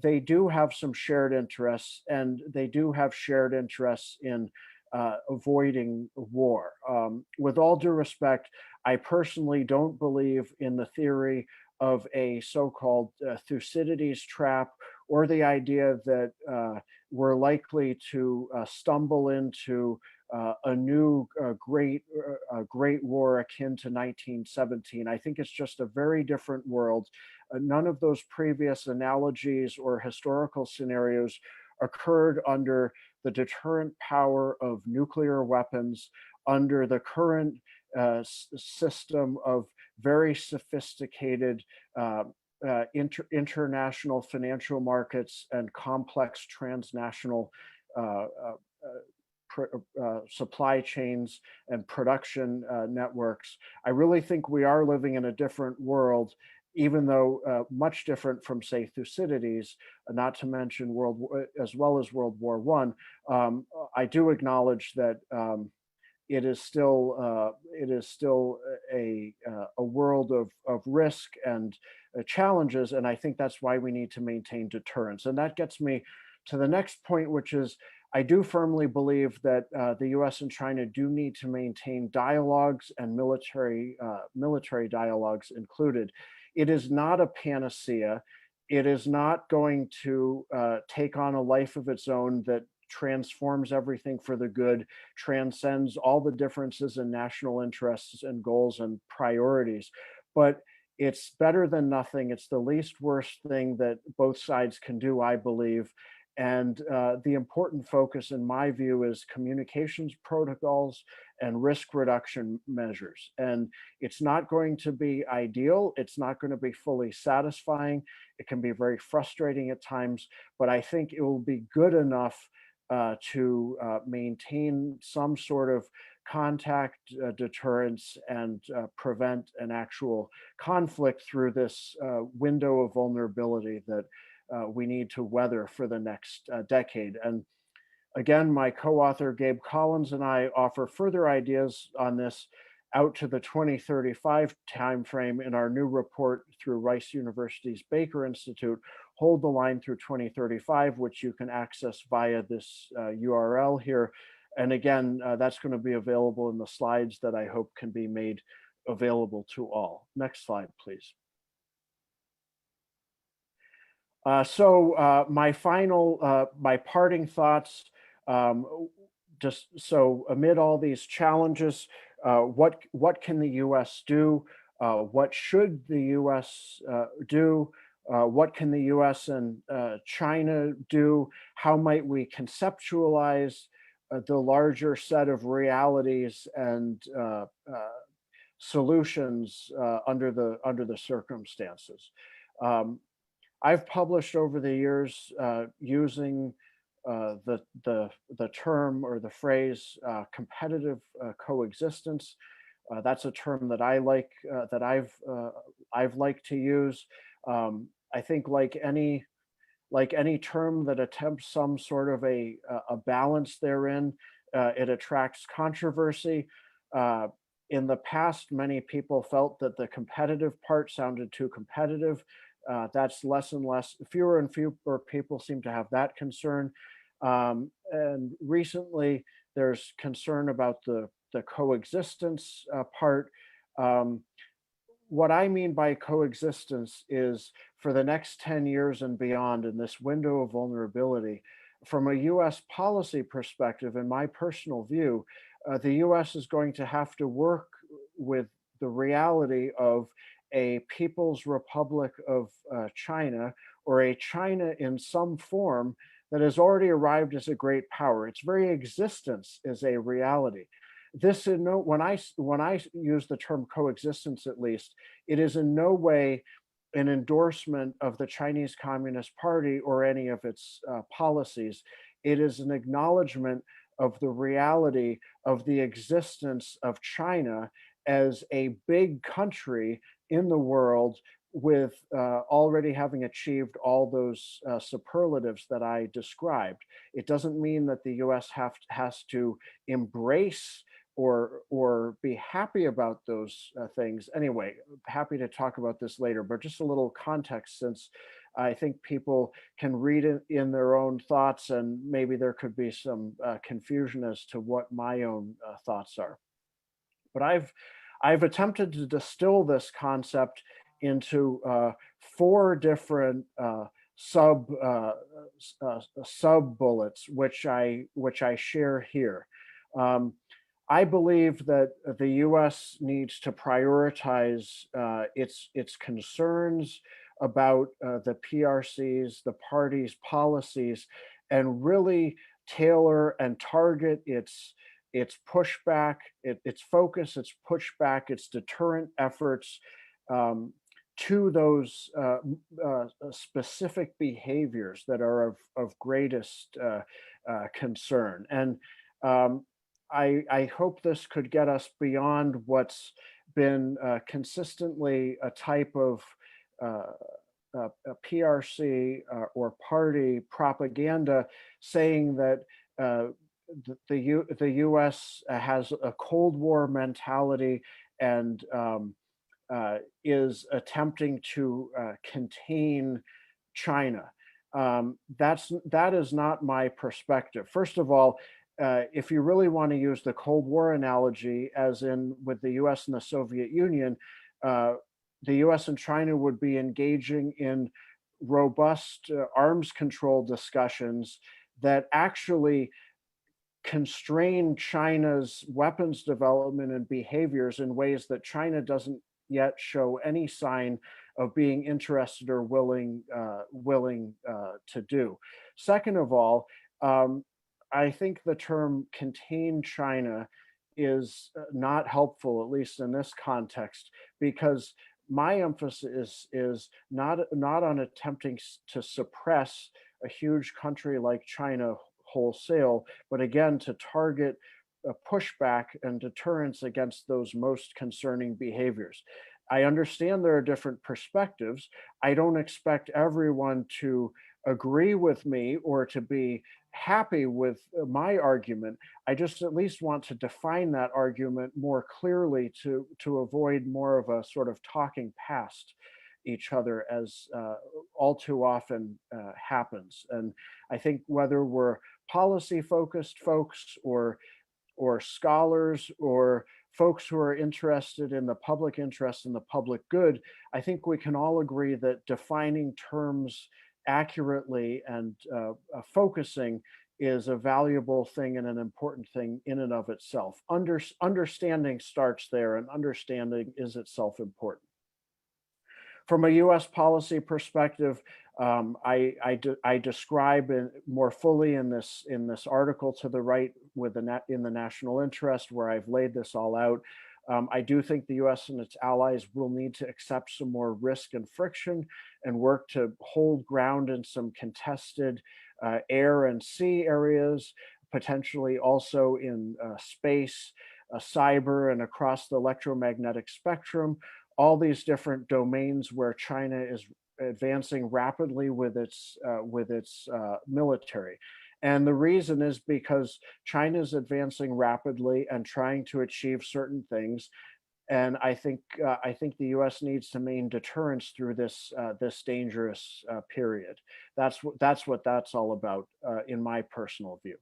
they do have some shared interests, and they do have shared interests in avoiding war. With all due respect, I personally don't believe in the theory of a so-called Thucydides trap, or the idea that we're likely to stumble into a new great war akin to 1917. I think it's just a very different world. None of those previous analogies or historical scenarios occurred under the deterrent power of nuclear weapons, under the current system of very sophisticated international financial markets and complex transnational supply chains and production networks. I really think we are living in a different world, even though much different from, say, Thucydides, not to mention as well as World War I. I do acknowledge that it is still a world of risk and challenges, and I think that's why we need to maintain deterrence. And that gets me to the next point, which is I do firmly believe that the US and China do need to maintain dialogues, and military dialogues included. It is not a panacea. It is not going to take on a life of its own that transforms everything for the good, transcends all the differences in national interests and goals and priorities. But it's better than nothing. It's the least worst thing that both sides can do, I believe. And the important focus, in my view, is communications protocols and risk reduction measures. And it's not going to be ideal. It's not going to be fully satisfying. It can be very frustrating at times, but I think it will be good enough to maintain some sort of contact deterrence and prevent an actual conflict through this window of vulnerability that we need to weather for the next decade. And again, my co-author Gabe Collins and I offer further ideas on this out to the 2035 timeframe in our new report through Rice University's Baker Institute, Hold the Line Through 2035, which you can access via this URL here. And again, that's going to be available in the slides that I hope can be made available to all. Next slide, please. My parting thoughts, just so amid all these challenges, what can the US do? What should the US do? What can the US and China do? How might we conceptualize the larger set of realities and solutions under the circumstances. Um, I've published over the years using the term or the phrase competitive coexistence. That's a term that I like, that I've liked to use. I think like any term that attempts some sort of a balance therein, it attracts controversy. Uh, in the past, many people felt that the competitive part sounded too competitive. That's less and less, fewer and fewer people seem to have that concern. And recently, there's concern about the coexistence part. Um, what I mean by coexistence is for the next 10 years and beyond in this window of vulnerability, from a US policy perspective, in my personal view, the US is going to have to work with the reality of a People's Republic of China, or a China in some form that has already arrived as a great power. Its very existence is a reality. This in no when I use the term coexistence, at least, it is in no way an endorsement of the Chinese Communist Party or any of its policies. It is an acknowledgement of the reality of the existence of China as a big country in the world, with already having achieved all those superlatives that I described. It doesn't mean that the US has to embrace or be happy about those things. Anyway, happy to talk about this later, but just a little context, since I think people can read it in their own thoughts, and maybe there could be some confusion as to what my own thoughts are. But I've attempted to distill this concept into four different sub bullets, which I share here. Um, I believe that the U.S. needs to prioritize its concerns about the PRCs, the party's policies, and really tailor and target its pushback, its focus, its pushback, its deterrent efforts um, to those specific behaviors that are of greatest concern. And um, I hope this could get us beyond what's been consistently a type of a PRC or party propaganda, saying that the U.S. has a Cold War mentality and is attempting to contain China. That is not my perspective. First of all, if you really want to use the Cold War analogy, as in with the US and the Soviet Union, the US and China would be engaging in robust arms control discussions that actually constrain China's weapons development and behaviors in ways that China doesn't yet show any sign of being interested or willing to do. Second of all, I think the term contain China is not helpful, at least in this context, because my emphasis is not on attempting to suppress a huge country like China wholesale, but again, to target a pushback and deterrence against those most concerning behaviors. I understand there are different perspectives. I don't expect everyone to agree with me or to be happy with my argument. I just at least want to define that argument more clearly to avoid more of a sort of talking past each other, as all too often happens. And I think whether we're policy focused folks or scholars or folks who are interested in the public interest and the public good, I think we can all agree that defining terms accurately and focusing is a valuable thing and an important thing in and of itself. Understanding starts there, and understanding is itself important. From a US policy perspective, I describe more fully in this article to the right in the national interest, where I've laid this all out. I do think the US and its allies will need to accept some more risk and friction and work to hold ground in some contested air and sea areas, potentially also in space, cyber, and across the electromagnetic spectrum, all these different domains where China is advancing rapidly with its military. And the reason is because China is advancing rapidly and trying to achieve certain things. And I think the U.S. needs to maintain deterrence through this dangerous period. That's what that's all about, in my personal view.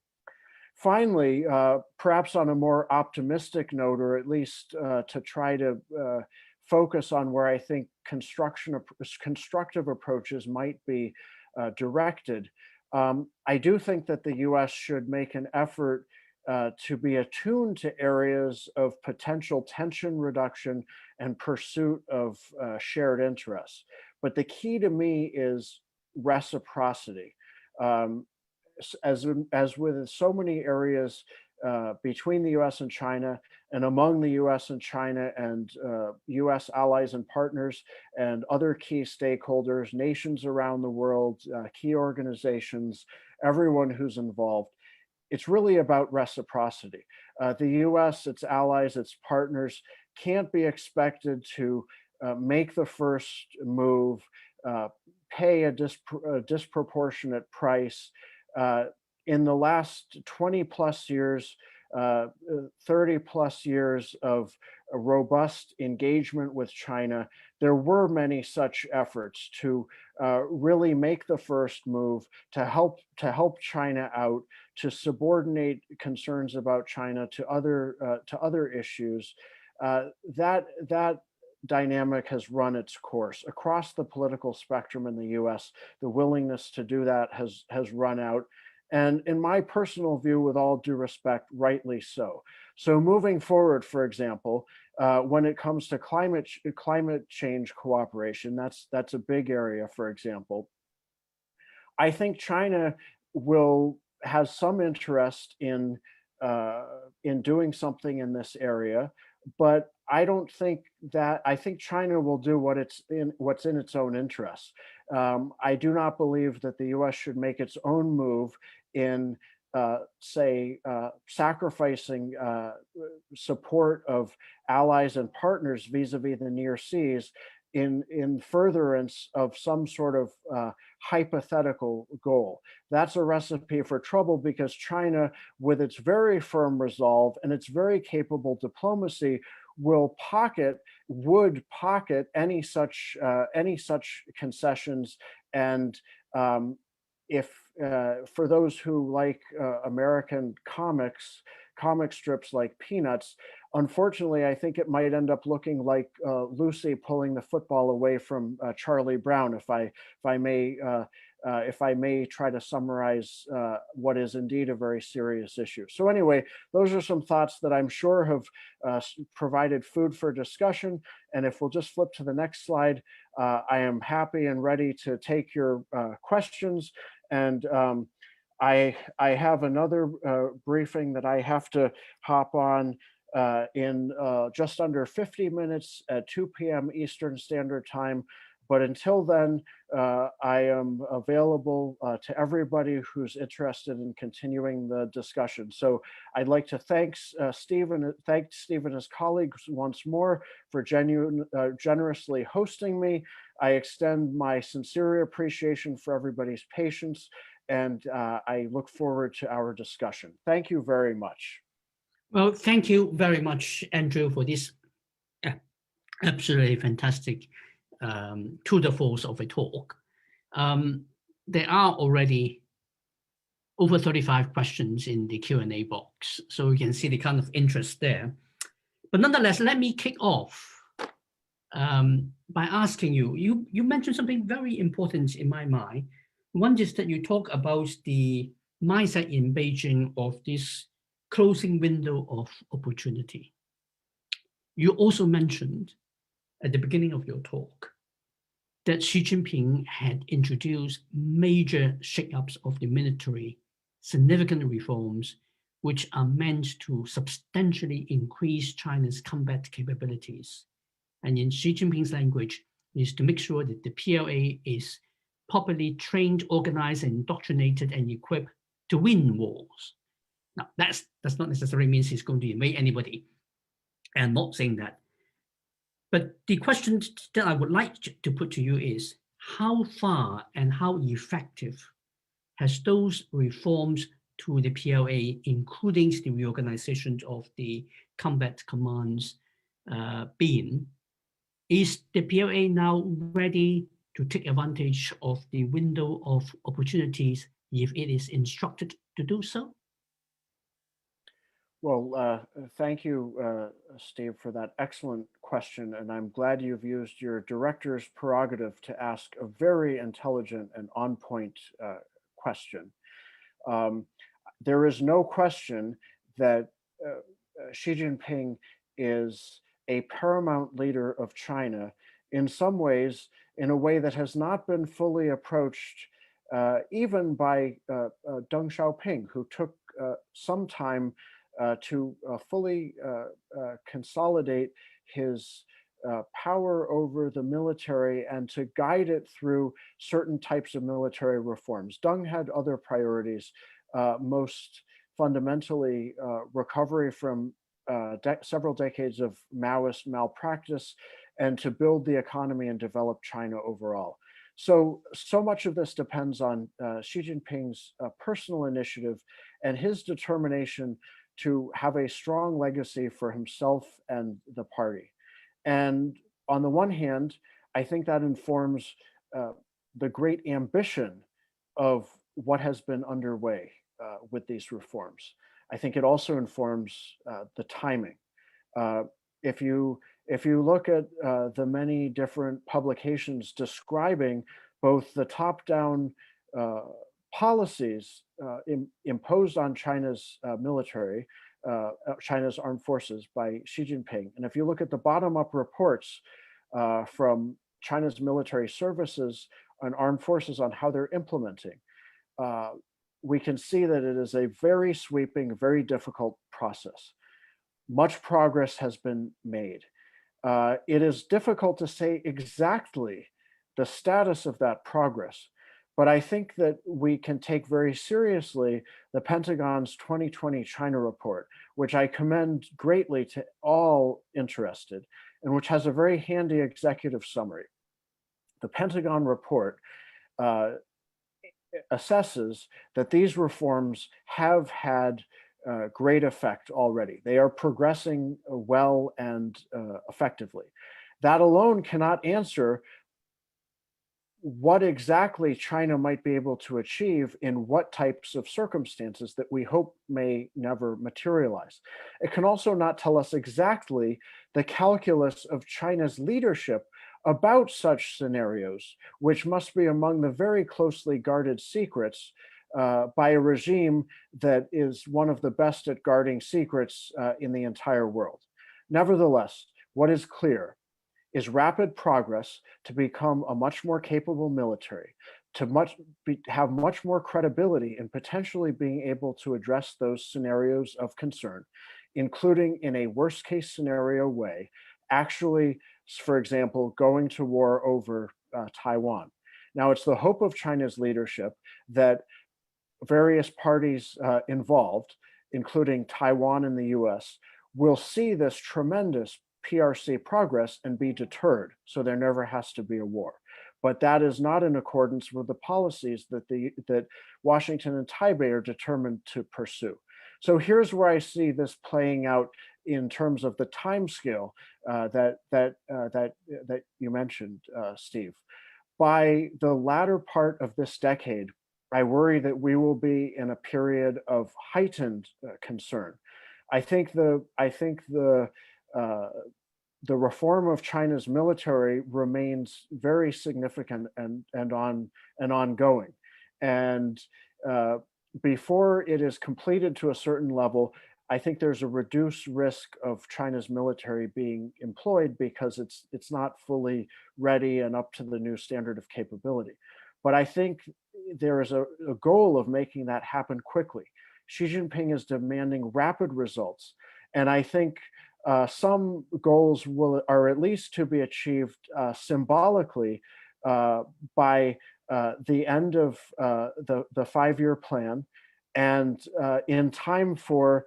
Finally, perhaps on a more optimistic note, or at least to try to focus on where I think constructive approaches might be directed. I do think that the US should make an effort to be attuned to areas of potential tension reduction and pursuit of shared interests. But the key to me is reciprocity. As with so many areas between the US and China, and among the US and China and US allies and partners and other key stakeholders, nations around the world, key organizations, everyone who's involved, it's really about reciprocity. The US, its allies, its partners can't be expected to make the first move, pay a disproportionate price. In the last 20 plus years, 30 plus years of a robust engagement with China, there were many such efforts to really make the first move, to help China out, to subordinate concerns about China to other issues. That dynamic has run its course across the political spectrum in the US. The willingness to do that has run out. And in my personal view, with all due respect, rightly so. So moving forward, for example, when it comes to climate change cooperation, that's a big area, for example. I think China has some interest in doing something in this area, but I think China will do what's in its own interest. I do not believe that the US should make its own move in sacrificing support of allies and partners vis-a-vis the near seas in furtherance of some sort of hypothetical goal. That's a recipe for trouble, because China, with its very firm resolve and its very capable diplomacy, would pocket any such concessions. And if for those who like American comic strips like Peanuts, unfortunately, I think it might end up looking like Lucy pulling the football away from Charlie Brown, if I may try to summarize what is indeed a very serious issue. So anyway, those are some thoughts that I'm sure have provided food for discussion. And if we'll just flip to the next slide, I am happy and ready to take your questions. And I have another briefing that I have to hop on in just under 50 minutes at 2 p.m. Eastern Standard Time. But until then, I am available to everybody who's interested in continuing the discussion. So I'd like to thank Stephen and his colleagues once more for generously hosting me. I extend my sincere appreciation for everybody's patience, and I look forward to our discussion. Thank you very much. Well, thank you very much, Andrew, for this absolutely fantastic tour de force of a talk. There are already over 35 questions in the Q&A box, so you can see the kind of interest there. But nonetheless, let me kick off by asking you mentioned something very important in my mind. One is that you talk about the mindset in Beijing of this closing window of opportunity. You also mentioned at the beginning of your talk that Xi Jinping had introduced major shakeups of the military, significant reforms, which are meant to substantially increase China's combat capabilities. And in Xi Jinping's language, is to make sure that the PLA is properly trained, organized, and indoctrinated and equipped to win wars. Now, that does not necessarily mean he's going to invade anybody. And I'm not saying that. But the question that I would like to put to you is, how far and how effective has those reforms to the PLA, including the reorganization of the combat commands, been? Is the PLA now ready to take advantage of the window of opportunities if it is instructed to do so? Well, thank you, Steve, for that excellent question. And I'm glad you've used your director's prerogative to ask a very intelligent and on-point question. There is no question that Xi Jinping is a paramount leader of China in some ways, in a way that has not been fully approached even by Deng Xiaoping, who took some time to fully consolidate his power over the military and to guide it through certain types of military reforms. Deng had other priorities, most fundamentally recovery from several decades of Maoist malpractice and to build the economy and develop China overall. So much of this depends on Xi Jinping's personal initiative and his determination to have a strong legacy for himself and the party. And on the one hand, I think that informs the great ambition of what has been underway with these reforms. I think it also informs the timing. If you look at the many different publications describing both the top-down policies imposed on China's military, China's armed forces by Xi Jinping, and if you look at the bottom-up reports from China's military services and armed forces on how they're implementing, we can see that it is a very sweeping, very difficult process. Much progress has been made. It is difficult to say exactly the status of that progress, but I think that we can take very seriously the Pentagon's 2020 China report, which I commend greatly to all interested, and which has a very handy executive summary. The Pentagon report assesses that these reforms have had great effect already. They are progressing well and effectively. That alone cannot answer what exactly China might be able to achieve in what types of circumstances that we hope may never materialize. It can also not tell us exactly the calculus of China's leadership about such scenarios, which must be among the very closely guarded secrets by a regime that is one of the best at guarding secrets in the entire world. Nevertheless, what is clear is rapid progress to become a much more capable military, to have much more credibility in potentially being able to address those scenarios of concern, including in a worst case scenario way, actually, for example, going to war over Taiwan. Now, it's the hope of China's leadership that various parties involved, including Taiwan and the US, will see this tremendous PRC progress and be deterred, so there never has to be a war. But that is not in accordance with the policies that Washington and Taipei are determined to pursue. So here's where I see this playing out in terms of the timescale that you mentioned, Steve. By the latter part of this decade, I worry that we will be in a period of heightened concern. I think the reform of China's military remains very significant and ongoing. And before it is completed to a certain level, I think there's a reduced risk of China's military being employed because it's not fully ready and up to the new standard of capability. But I think there is a goal of making that happen quickly. Xi Jinping is demanding rapid results. And I think some goals are at least to be achieved symbolically by the end of the 5-year plan, and in time for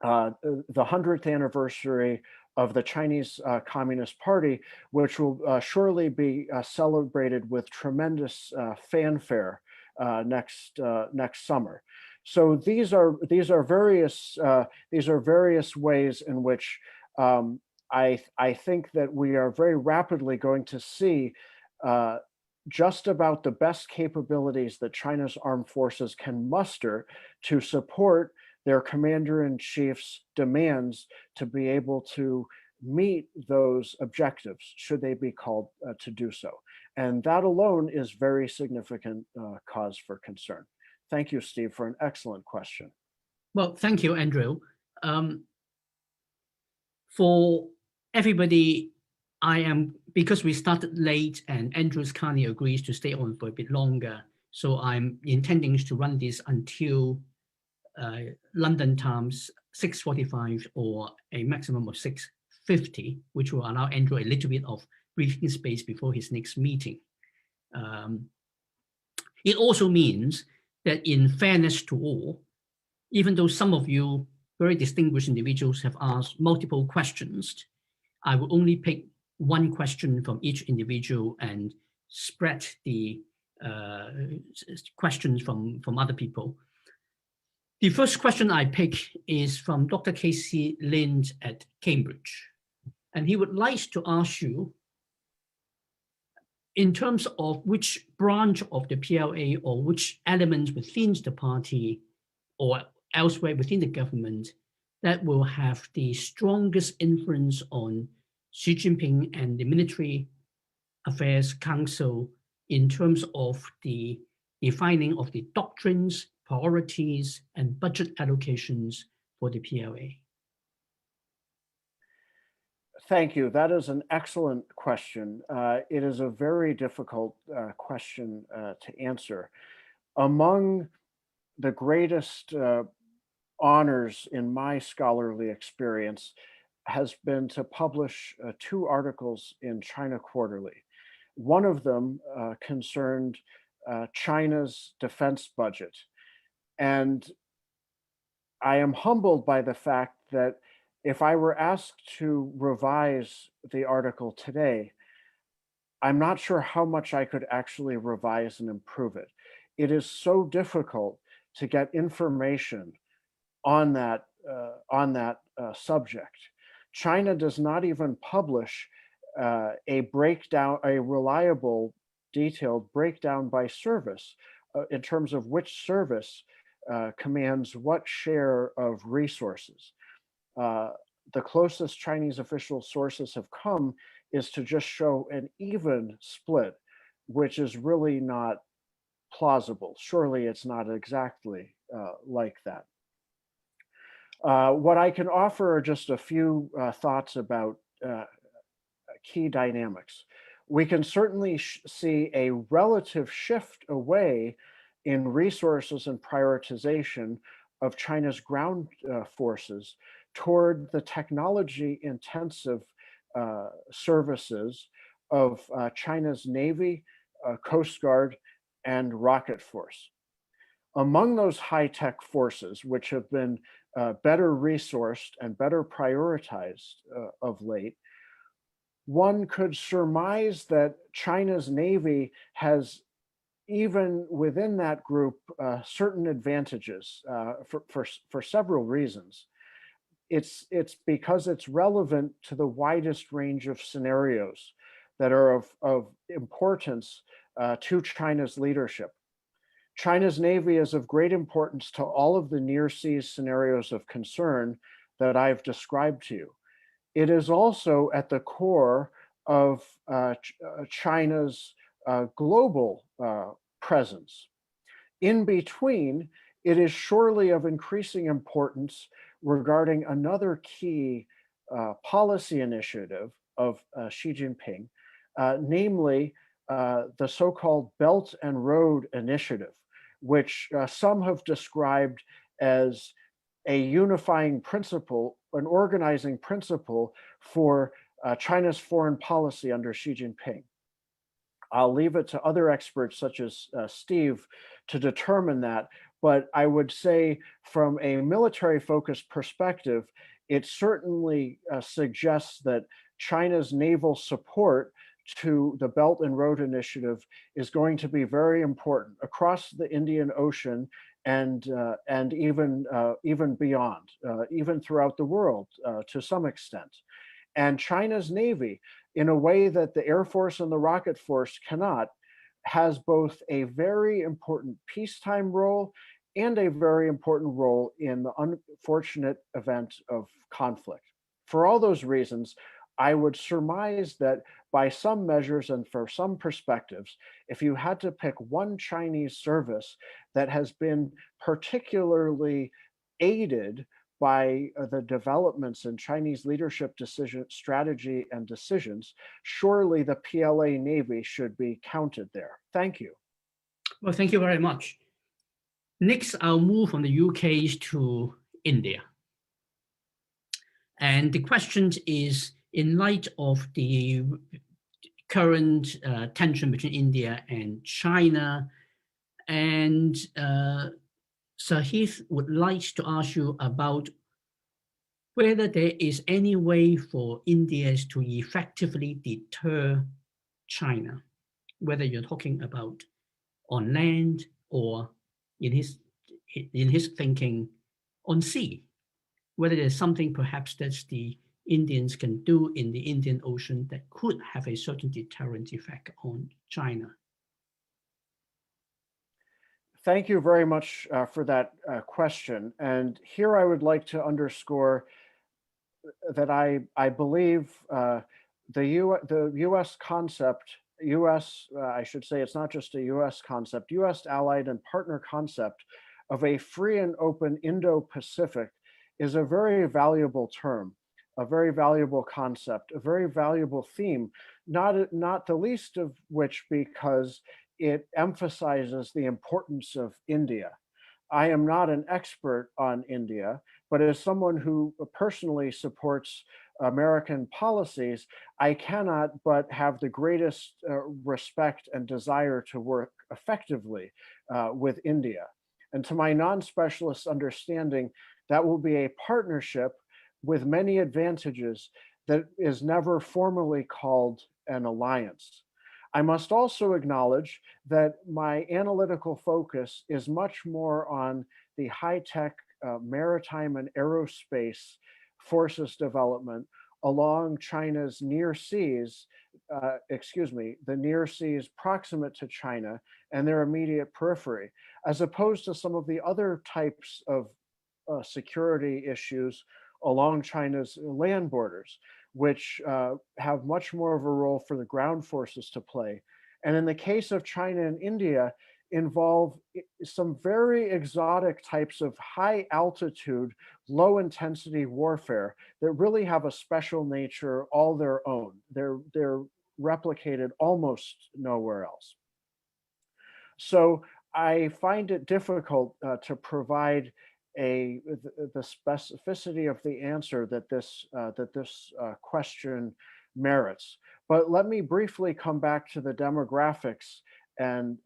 the 100th anniversary of the Chinese Communist Party, which will surely be celebrated with tremendous fanfare next summer. So these are various ways in which I think that we are very rapidly going to see just about the best capabilities that China's armed forces can muster to support their commander-in-chief's demands to be able to meet those objectives, should they be called to do so. And that alone is very significant cause for concern. Thank you, Steve, for an excellent question. Well, thank you, Andrew. For everybody, because we started late and Andrew's kindly agrees to stay on for a bit longer, so I'm intending to run this until London times 6:45 or a maximum of 6:50, which will allow Andrew a little bit of breathing space before his next meeting. It also means that in fairness to all, even though some of you very distinguished individuals have asked multiple questions, I will only pick one question from each individual and spread the questions from other people. The first question I pick is from Dr. Casey Lind at Cambridge. And he would like to ask you, in terms of which branch of the PLA or which elements within the party or elsewhere within the government that will have the strongest influence on Xi Jinping and the Military Affairs Council in terms of the defining of the doctrines, priorities, and budget allocations for the PLA? Thank you. That is an excellent question. It is a very difficult question to answer. Among the greatest honors in my scholarly experience has been to publish 2 articles in China Quarterly. One of them concerned China's defense budget. And I am humbled by the fact that if I were asked to revise the article today, I'm not sure how much I could actually revise and improve it. It is so difficult to get information on that subject. China does not even publish a reliable, detailed breakdown by service in terms of which service commands what share of resources. The closest Chinese official sources have come is to just show an even split, which is really not plausible. Surely it's not exactly like that. What I can offer are just a few thoughts about key dynamics. We can certainly see a relative shift away in resources and prioritization of China's ground forces toward the technology-intensive services of China's Navy, Coast Guard, and Rocket Force. Among those high-tech forces, which have been better resourced and better prioritized of late, one could surmise that China's Navy has, even within that group, certain advantages for several reasons. It's because it's relevant to the widest range of scenarios that are of importance to China's leadership. China's Navy is of great importance to all of the near seas scenarios of concern that I've described to you. It is also at the core of China's global presence. In between, it is surely of increasing importance regarding another key policy initiative of Xi Jinping, namely the so-called Belt and Road Initiative, which some have described as a unifying principle, an organizing principle for China's foreign policy under Xi Jinping. I'll leave it to other experts such as Steve to determine that. But I would say from a military focused perspective, it certainly suggests that China's naval support to the Belt and Road Initiative is going to be very important across the Indian Ocean and even beyond, even throughout the world to some extent. And China's Navy, in a way that the Air Force and the Rocket Force cannot, has both a very important peacetime role and a very important role in the unfortunate event of conflict. For all those reasons, I would surmise that by some measures and for some perspectives, if you had to pick one Chinese service that has been particularly aided by the developments in Chinese leadership strategy and decisions, surely the PLA Navy should be counted there. Thank you. Well, thank you very much. Next, I'll move from the UK to India. And the question is, in light of the current tension between India and China, and Sahith would like to ask you about whether there is any way for India to effectively deter China, whether you're talking about on land or in his thinking on sea, whether there's something perhaps that the Indians can do in the Indian Ocean that could have a certain deterrent effect on China. Thank you very much for that question. And here I would like to underscore that I believe the U.S. concept, I should say it's not just a U.S. concept, U.S. allied and partner concept of a free and open Indo-Pacific is a very valuable term, a very valuable concept, a very valuable theme, not the least of which because it emphasizes the importance of India. I am not an expert on India, but as someone who personally supports American policies, I cannot but have the greatest respect and desire to work effectively with India. And to my non-specialist understanding, that will be a partnership with many advantages that is never formally called an alliance. I must also acknowledge that my analytical focus is much more on the high-tech maritime and aerospace forces development along China's near seas, the near seas proximate to China and their immediate periphery, as opposed to some of the other types of security issues along China's land borders, which have much more of a role for the ground forces to play. And in the case of China and India, involve some very exotic types of high altitude, low intensity warfare that really have a special nature all their own. They're replicated almost nowhere else. So I find it difficult to provide the specificity of the answer that this question merits. But let me briefly come back to the demographics and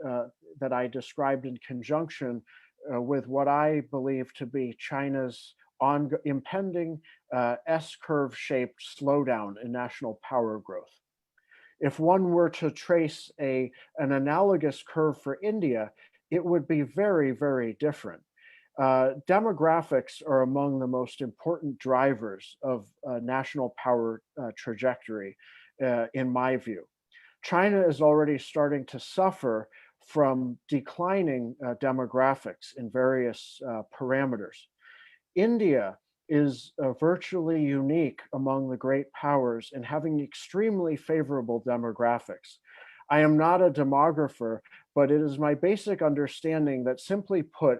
that I described in conjunction with what I believe to be China's impending S-curve shaped slowdown in national power growth. If one were to trace an analogous curve for India, it would be very, very different. Demographics are among the most important drivers of national power trajectory, in my view. China is already starting to suffer from declining demographics in various parameters. India is virtually unique among the great powers in having extremely favorable demographics. I am not a demographer, but it is my basic understanding that, simply put,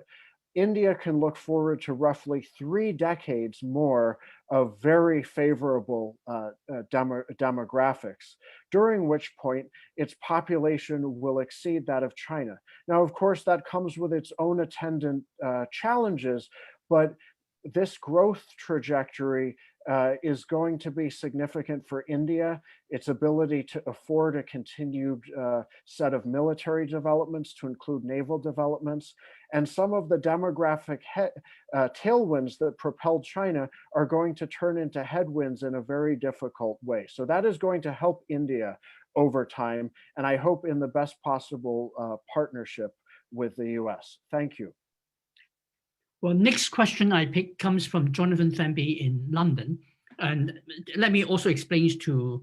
India can look forward to roughly 3 decades more of very favorable demographics, during which point its population will exceed that of China. Now, of course, that comes with its own attendant challenges, But this growth trajectory is going to be significant for India, its ability to afford a continued set of military developments, to include naval developments, and some of the demographic tailwinds that propelled China are going to turn into headwinds in a very difficult way. So that is going to help India over time, and I hope in the best possible partnership with the US. Thank you. Well, next question I pick comes from Jonathan Thamby in London. And let me also explain to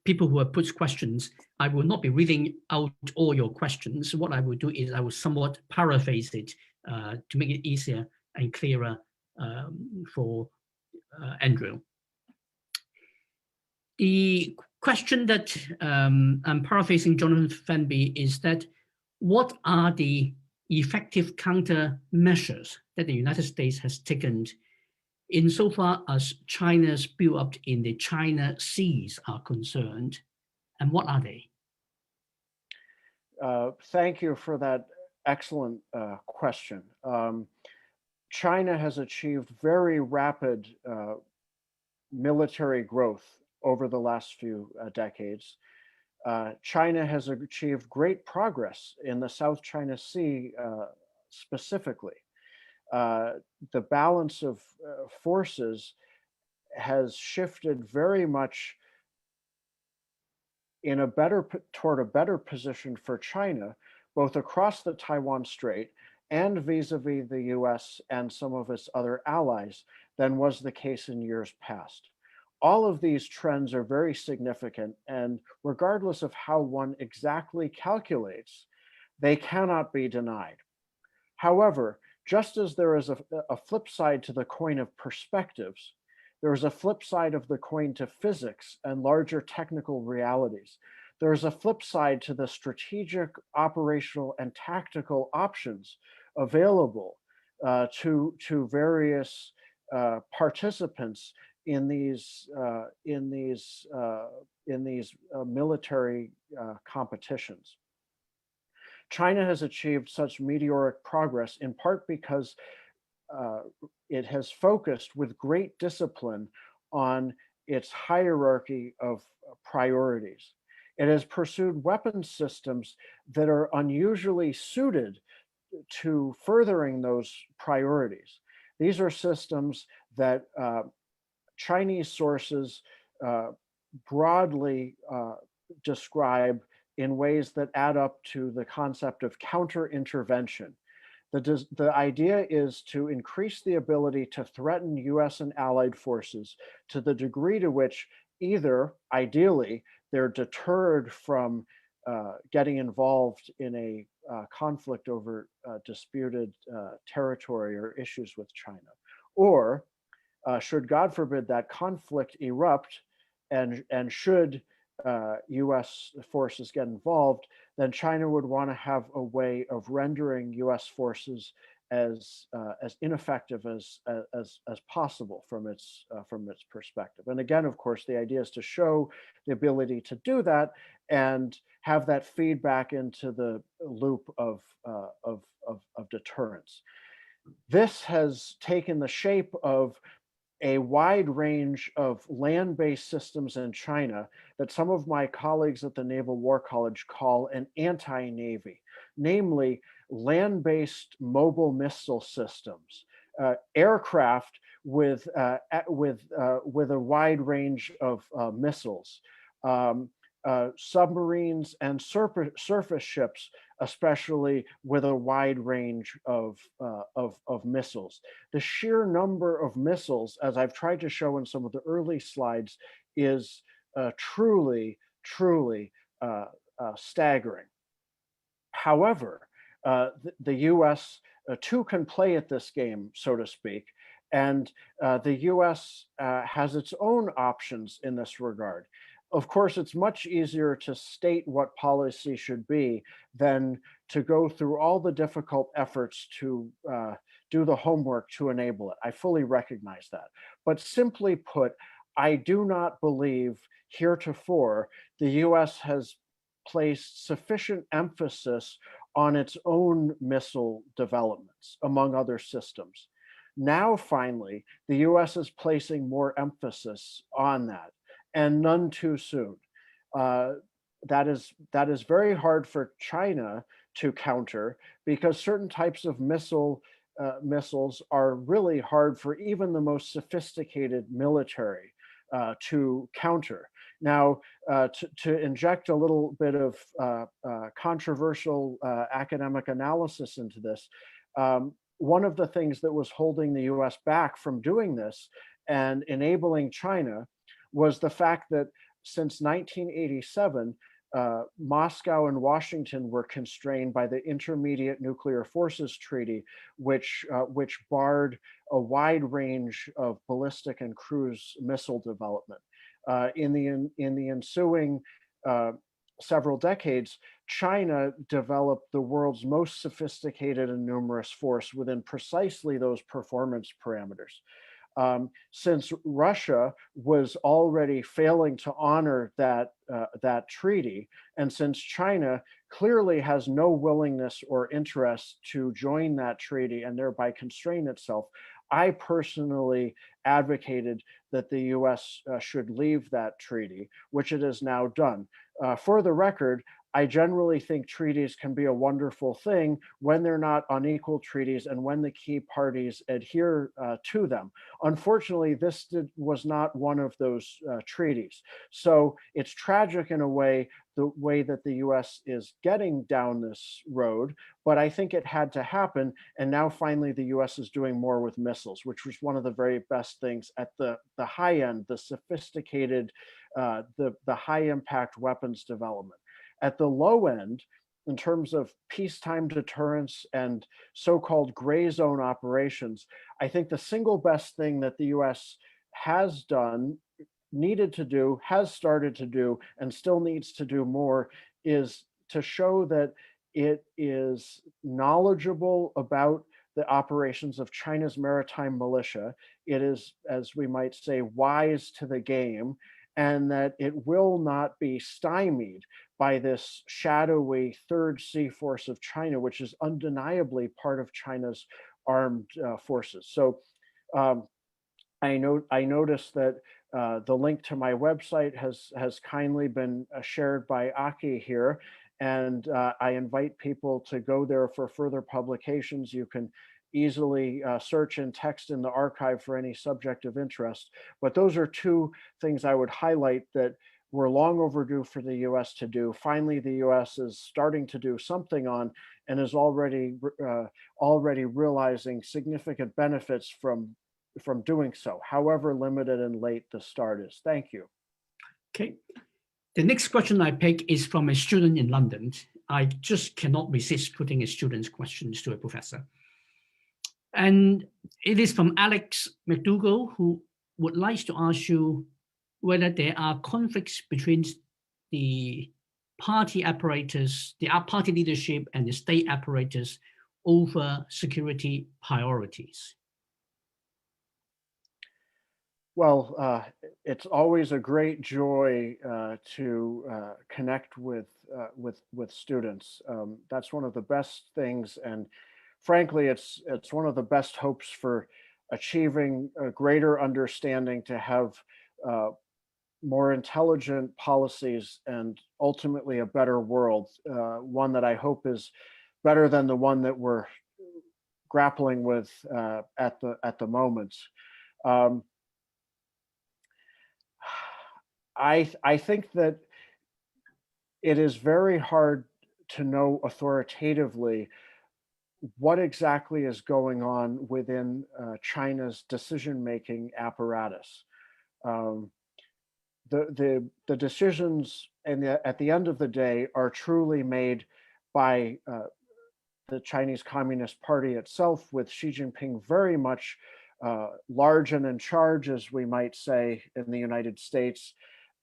people who have put questions, I will not be reading out all your questions. What I will do is I will somewhat paraphrase it to make it easier and clearer for Andrew. The question that I'm paraphrasing Jonathan Thamby is that what are the effective countermeasures that the United States has taken insofar as China's build-up in the China seas are concerned, and what are they? Thank you for that excellent question. China has achieved very rapid military growth over the last few decades. China has achieved great progress in the South China Sea specifically. The balance of forces has shifted very much toward a better position for China, both across the Taiwan Strait and vis-a-vis the US and some of its other allies than was the case in years past. All of these trends are very significant, and regardless of how one exactly calculates, they cannot be denied. However, just as there is a flip side to the coin of perspectives, there is a flip side of the coin to physics and larger technical realities. There is a flip side to the strategic, operational, and tactical options available to various participants in these military competitions. China has achieved such meteoric progress in part because it has focused with great discipline on its hierarchy of priorities. It has pursued weapons systems that are unusually suited to furthering those priorities. These are systems that Chinese sources broadly describe in ways that add up to the concept of counter-intervention. The idea is to increase the ability to threaten US and allied forces to the degree to which either, ideally, they're deterred from getting involved in a conflict over disputed territory or issues with China, or should, God forbid, that conflict erupt and should US forces get involved, then China would want to have a way of rendering US forces as ineffective as possible from its perspective. And again, of course, the idea is to show the ability to do that and have that feedback into the loop of deterrence. This has taken the shape of a wide range of land-based systems in China that some of my colleagues at the Naval War College call an anti-navy, namely land-based mobile missile systems, aircraft with a wide range of missiles, submarines and surface ships, especially with a wide range of missiles. The sheer number of missiles, as I've tried to show in some of the early slides, is truly staggering. However, the US too can play at this game, so to speak, and the US has its own options in this regard. Of course, it's much easier to state what policy should be than to go through all the difficult efforts to do the homework to enable it. I fully recognize that. But simply put, I do not believe heretofore the US has placed sufficient emphasis on its own missile developments, among other systems. Now, finally, the US is placing more emphasis on that, and none too soon. Uh, that is very hard for China to counter because certain types of missiles are really hard for even the most sophisticated military to counter. Now, to inject a little bit of controversial academic analysis into this, one of the things that was holding the US back from doing this and enabling China was the fact that since 1987, Moscow and Washington were constrained by the Intermediate Nuclear Forces Treaty, which barred a wide range of ballistic and cruise missile development. In the ensuing several decades, China developed the world's most sophisticated and numerous force within precisely those performance parameters. Since Russia was already failing to honor that treaty, and since China clearly has no willingness or interest to join that treaty and thereby constrain itself, I personally advocated that the US should leave that treaty, which it has now done. For the record, I generally think treaties can be a wonderful thing when they're not unequal treaties and when the key parties adhere to them. Unfortunately, was not one of those treaties. So it's tragic in a way, the way that the US is getting down this road, but I think it had to happen. And now finally, the US is doing more with missiles, which was one of the very best things at the high end, the sophisticated, the high impact weapons development. At the low end, in terms of peacetime deterrence and so-called gray zone operations, I think the single best thing that the US has done, needed to do, has started to do, and still needs to do more is to show that it is knowledgeable about the operations of China's maritime militia. It is, as we might say, wise to the game, and that it will not be stymied by this shadowy third sea force of China, which is undeniably part of China's armed forces. So I noticed that the link to my website has kindly been shared by Aki here, and I invite people to go there for further publications. You can easily search in text in the archive for any subject of interest. But those are two things I would highlight that were long overdue for the US to do. Finally, the US is starting to do something on and is already realizing significant benefits from doing so, however limited and late the start is. Thank you. Okay. The next question I pick is from a student in London. I just cannot resist putting a student's questions to a professor. And it is from Alex McDougall, who would like to ask you whether there are conflicts between the party apparatus, the party leadership and the state apparatus over security priorities. Well, it's always a great joy to connect with students. That's one of the best things, and frankly, it's one of the best hopes for achieving a greater understanding, to have more intelligent policies and ultimately a better world, one that I hope is better than the one that we're grappling with at the moment. I think that it is very hard to know authoritatively what exactly is going on within China's decision-making apparatus. The decisions at the end of the day are truly made by the Chinese Communist Party itself, with Xi Jinping very much large and in charge, as we might say in the United States,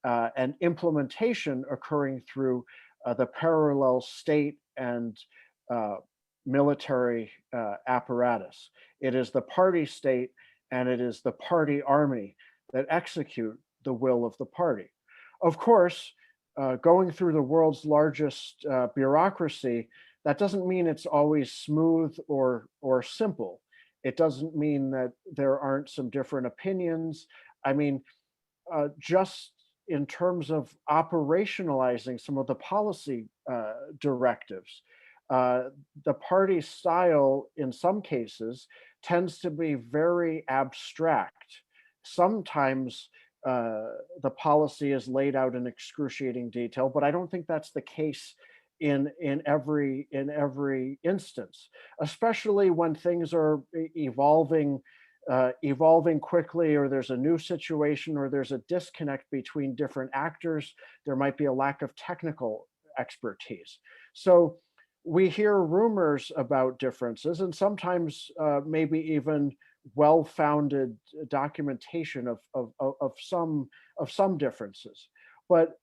and implementation occurring through the parallel state and military apparatus. It is the party state and it is the party army that execute the will of the party. Of course, going through the world's largest bureaucracy, that doesn't mean it's always smooth or simple. It doesn't mean that there aren't some different opinions. I mean, just in terms of operationalizing some of the policy directives, uh, the party style in some cases tends to be very abstract. Sometimes the policy is laid out in excruciating detail, but I don't think that's the case in every instance, especially when things are evolving quickly, or there's a new situation, or there's a disconnect between different actors. There might be a lack of technical expertise. So we hear rumors about differences, and sometimes maybe even well-founded documentation of some differences. But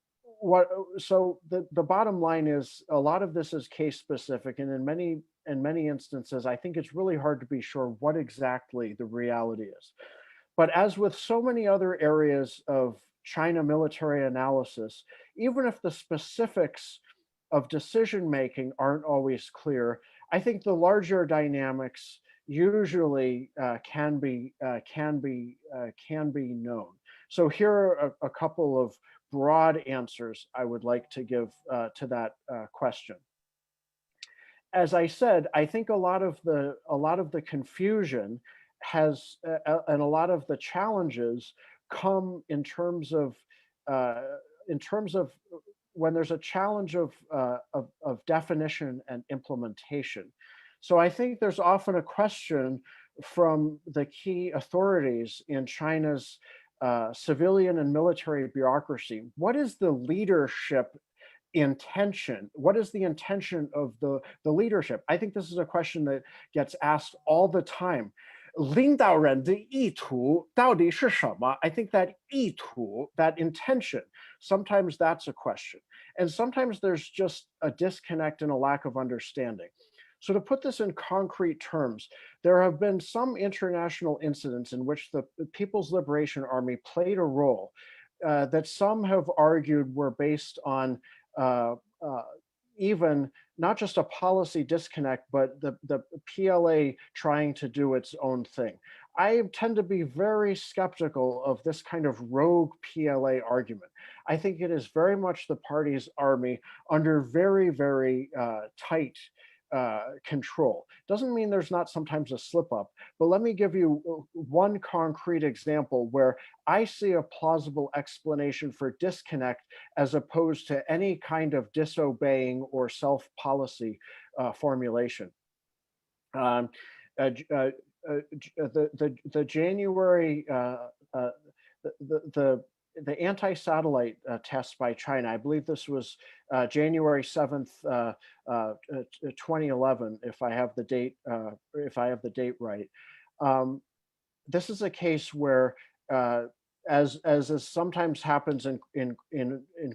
what so the bottom line is, a lot of this is case specific, and in many instances, I think it's really hard to be sure what exactly the reality is. But as with so many other areas of China military analysis, even if the specifics of decision making aren't always clear, I think the larger dynamics usually can be known. So here are a couple of broad answers I would like to give to that question. As I said, I think a lot of the confusion and a lot of the challenges come uh, in terms of when there's a challenge of definition and implementation. So I think there's often a question from the key authorities in China's civilian and military bureaucracy. What is the leadership intention? What is the intention of the leadership? I think this is a question that gets asked all the time. 领导人的意图到底是什么? I think that 意图, that intention, sometimes that's a question. And sometimes there's just a disconnect and a lack of understanding. So to put this in concrete terms, there have been some international incidents in which the People's Liberation Army played a role that some have argued were based on uh, uh, even not just a policy disconnect, but the PLA trying to do its own thing. I tend to be very skeptical of this kind of rogue PLA argument. I think it is very much the party's army under very, very tight control. Doesn't mean there's not sometimes a slip up, but let me give you one concrete example where I see a plausible explanation for disconnect as opposed to any kind of disobeying or self-policy formulation. Um, uh, uh, the January the anti-satellite tests by China, I believe this was January 7th, 2011, if I have the date right. This is a case where, as sometimes happens in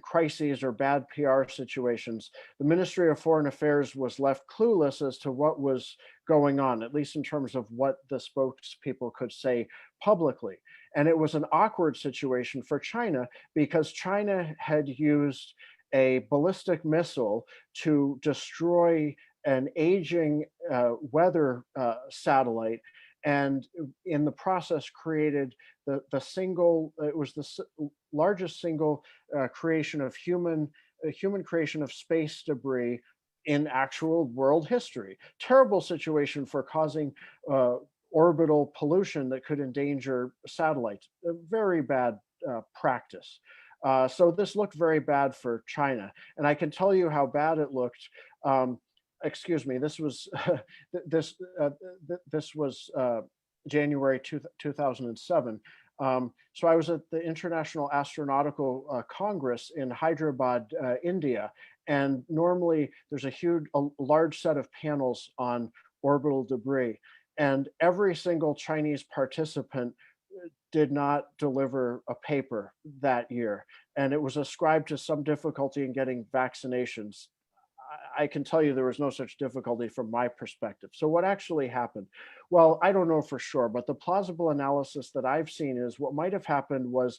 crises or bad PR situations, the Ministry of Foreign Affairs was left clueless as to what was going on, at least in terms of what the spokespeople could say publicly. And it was an awkward situation for China because China had used a ballistic missile to destroy an aging weather satellite, and in the process created it was the largest single creation of human creation of space debris in actual world history. Terrible situation for causing orbital pollution that could endanger satellites. A very bad practice. So this looked very bad for China, and I can tell you how bad it looked. Excuse me. This was this was January 2007. So I was at the International Astronautical Congress in Hyderabad, India, and normally there's a large set of panels on orbital debris, and every single Chinese participant did not deliver a paper that year, and it was ascribed to some difficulty in getting vaccinations. I can tell you there was no such difficulty from my perspective. So what actually happened? Well, I don't know for sure, but the plausible analysis that I've seen is what might have happened was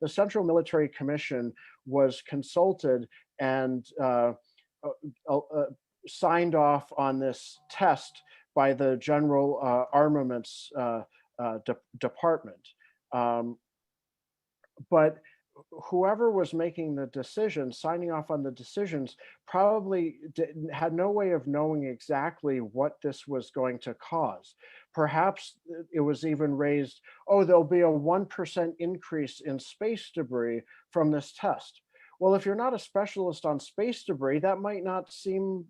the Central Military Commission was consulted and uh, signed off on this test by the General Armaments Department. But whoever was making the decisions, signing off on the decisions, probably had no way of knowing exactly what this was going to cause. Perhaps it was even raised, oh, there'll be a 1% increase in space debris from this test. Well, if you're not a specialist on space debris, that might not sound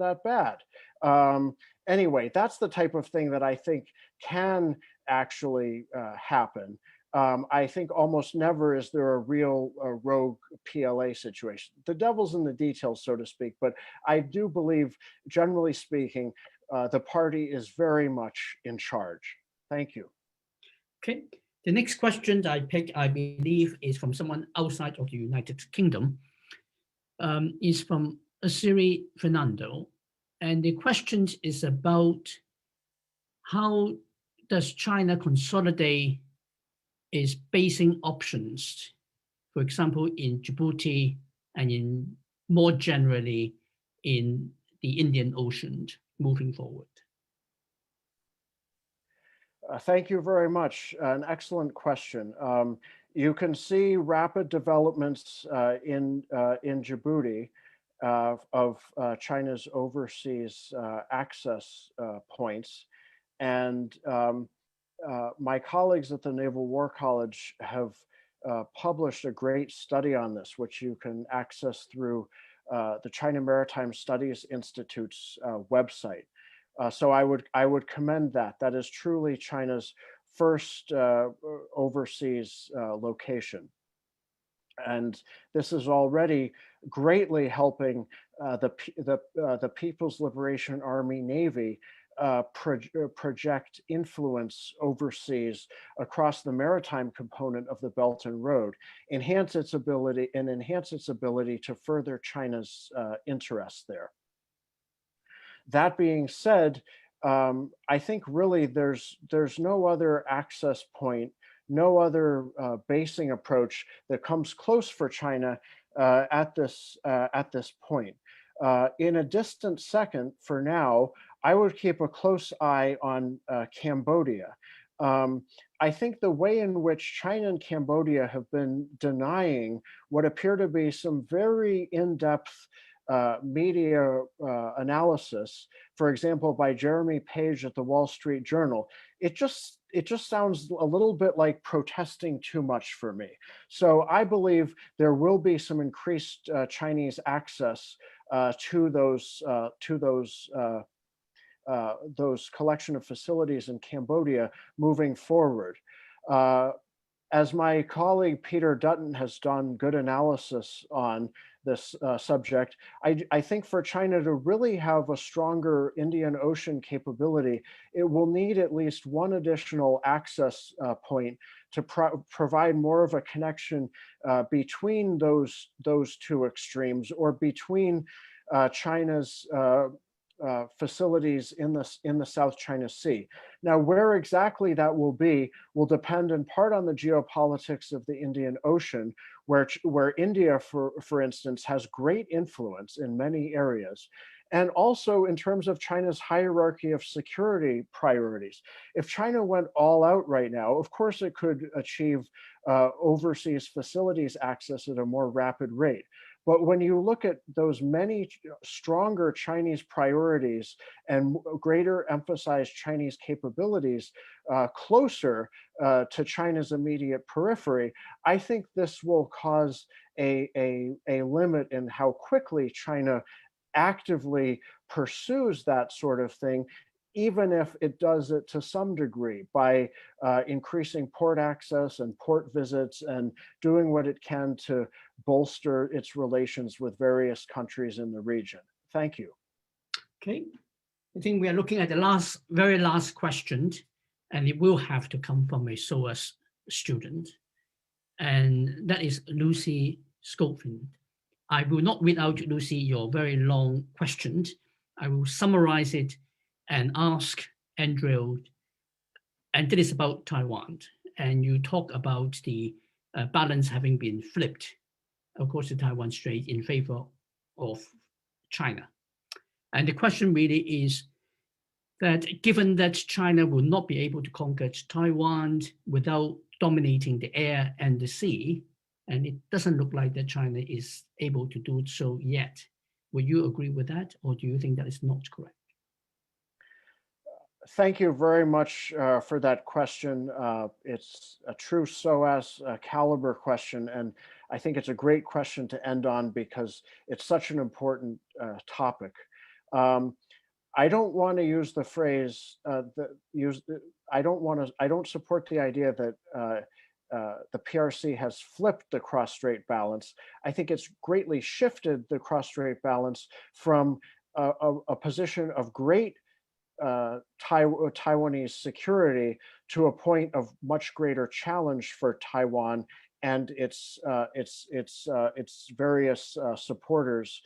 that bad. Anyway, that's the type of thing that I think can actually happen. I think almost never is there a real rogue PLA situation. The devil's in the details, so to speak, but I do believe, generally speaking, the party is very much in charge. Thank you. Okay. The next question that I picked, I believe, is from someone outside of the United Kingdom. Is from Asiri Fernando. And the question is about how does China consolidate its basing options, for example, in Djibouti and more generally in the Indian Ocean moving forward? Thank you very much. An excellent question. You can see rapid developments in Djibouti of China's overseas access points. And my colleagues at the Naval War College have published a great study on this, which you can access through the China Maritime Studies Institute's website. So I would commend that. That is truly China's first overseas location. And this is already greatly helping the People's Liberation Army Navy project influence overseas across the maritime component of the Belt and Road, enhance its ability to further China's interests there. That being said, I think really there's no other access point, no other basing approach that comes close for China at this point. In a distant second, for now, I would keep a close eye on Cambodia. I think the way in which China and Cambodia have been denying what appear to be some very in-depth media analysis, for example, by Jeremy Page at the Wall Street Journal, it just sounds a little bit like protesting too much for me. So I believe there will be some increased Chinese access to those collection of facilities in Cambodia moving forward. As my colleague Peter Dutton has done good analysis on this subject, I think for China to really have a stronger Indian Ocean capability, it will need at least one additional access point to provide more of a connection between those two extremes, or between China's facilities in the South China Sea. Now, where exactly that will be will depend in part on the geopolitics of the Indian Ocean, where India, for instance, has great influence in many areas, and also in terms of China's hierarchy of security priorities. If China went all out right now, of course it could achieve overseas facilities access at a more rapid rate. But when you look at those many stronger Chinese priorities and greater emphasized Chinese capabilities closer to China's immediate periphery, I think this will cause a limit in how quickly China actively pursues that sort of thing, even if it does it to some degree by increasing port access and port visits and doing what it can to bolster its relations with various countries in the region. Thank you. Okay, I think we are looking at the very last question, and it will have to come from a SOAS student, and that is Lucy Schofield. I will not read out, Lucy, your very long question. I will summarize it and ask Andrew, and it is about Taiwan. And you talk about the balance having been flipped, of course, the Taiwan Strait in favor of China. And the question really is, that given that China will not be able to conquer Taiwan without dominating the air and the sea, and it doesn't look like that China is able to do so yet. Would you agree with that, or do you think that is not correct? Thank you very much for that question. It's a true SOAS caliber question, and I think it's a great question to end on because it's such an important topic. I don't want to use the phrase I don't support the idea that the PRC has flipped the cross-strait balance. I think it's greatly shifted the balance from a position of great Taiwanese security to a point of much greater challenge for Taiwan and its various supporters,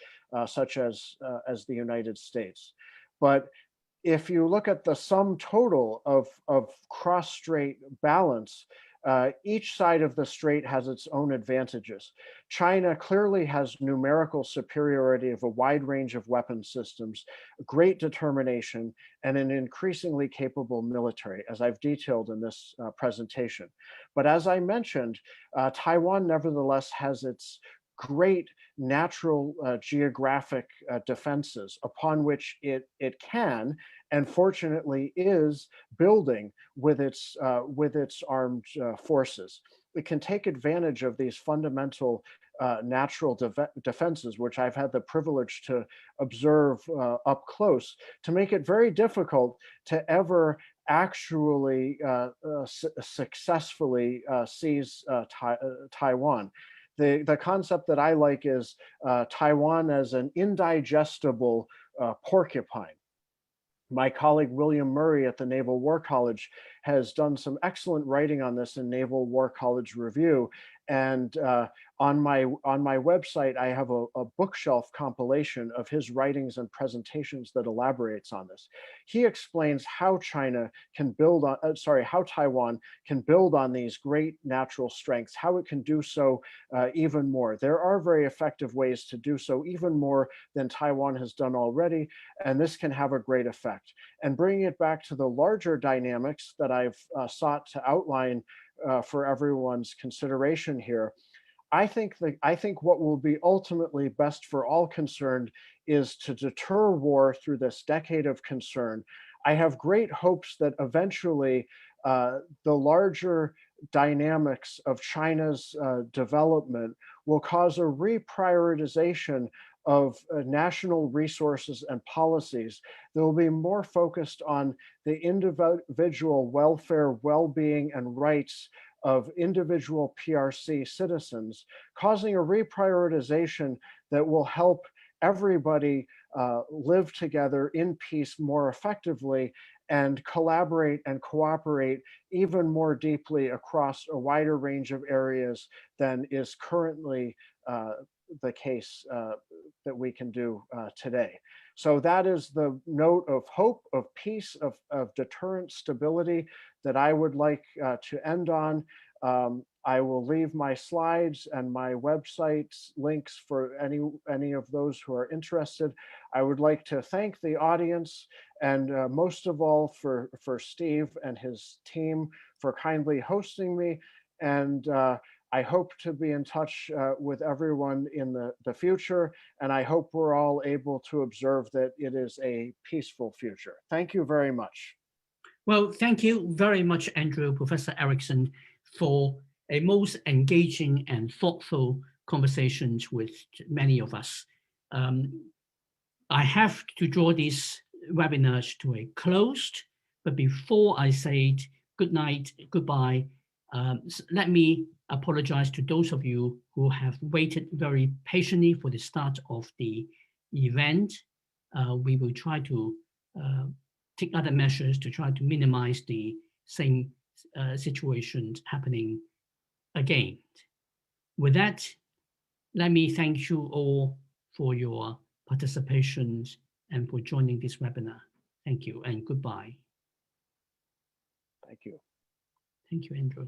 such as the United States. But if you look at the sum total of cross-strait balance, each side of the strait has its own advantages. China clearly has numerical superiority of a wide range of weapon systems, great determination, and an increasingly capable military, as I've detailed in this presentation. But as I mentioned, Taiwan nevertheless has its great natural geographic defenses upon which it can and fortunately is building with its armed forces. It can take advantage of these fundamental natural defenses, which I've had the privilege to observe up close, to make it very difficult to ever actually successfully seize Taiwan. The concept that I like is Taiwan as an indigestible porcupine. My colleague William Murray at the Naval War College has done some excellent writing on this in Naval War College Review. And on my website, I have a bookshelf compilation of his writings and presentations that elaborates on this. He explains how China can build on, how Taiwan can build on these great natural strengths, how it can do so even more. There are very effective ways to do so, even more than Taiwan has done already, and this can have a great effect. And bringing it back to the larger dynamics that I've sought to outline for everyone's consideration here, I think what will be ultimately best for all concerned is to deter war through this decade of concern. I have great hopes that eventually the larger dynamics of China's development will cause a reprioritization of national resources and policies that will be more focused on the individual welfare, well-being, and rights of individual PRC citizens, causing a reprioritization that will help everybody live together in peace more effectively and collaborate and cooperate even more deeply across a wider range of areas than is currently the case that we can do today. So that is the note of hope, of peace, of deterrent stability that I would like to end on. I will leave my slides and my website links for any of those who are interested. I would like to thank the audience and most of all for Steve and his team for kindly hosting me. And I hope to be in touch with everyone in the future, and I hope we're all able to observe that it is a peaceful future. Thank you very much. Well, thank you very much, Andrew, Professor Erickson, for a most engaging and thoughtful conversations with many of us. I have to draw these webinars to a close, but before I say good night, goodbye, let me apologize to those of you who have waited very patiently for the start of the event. We will try to take other measures to try to minimize the same situations happening again. With that, let me thank you all for your participation and for joining this webinar. Thank you and goodbye. Thank you. Thank you, Andrew.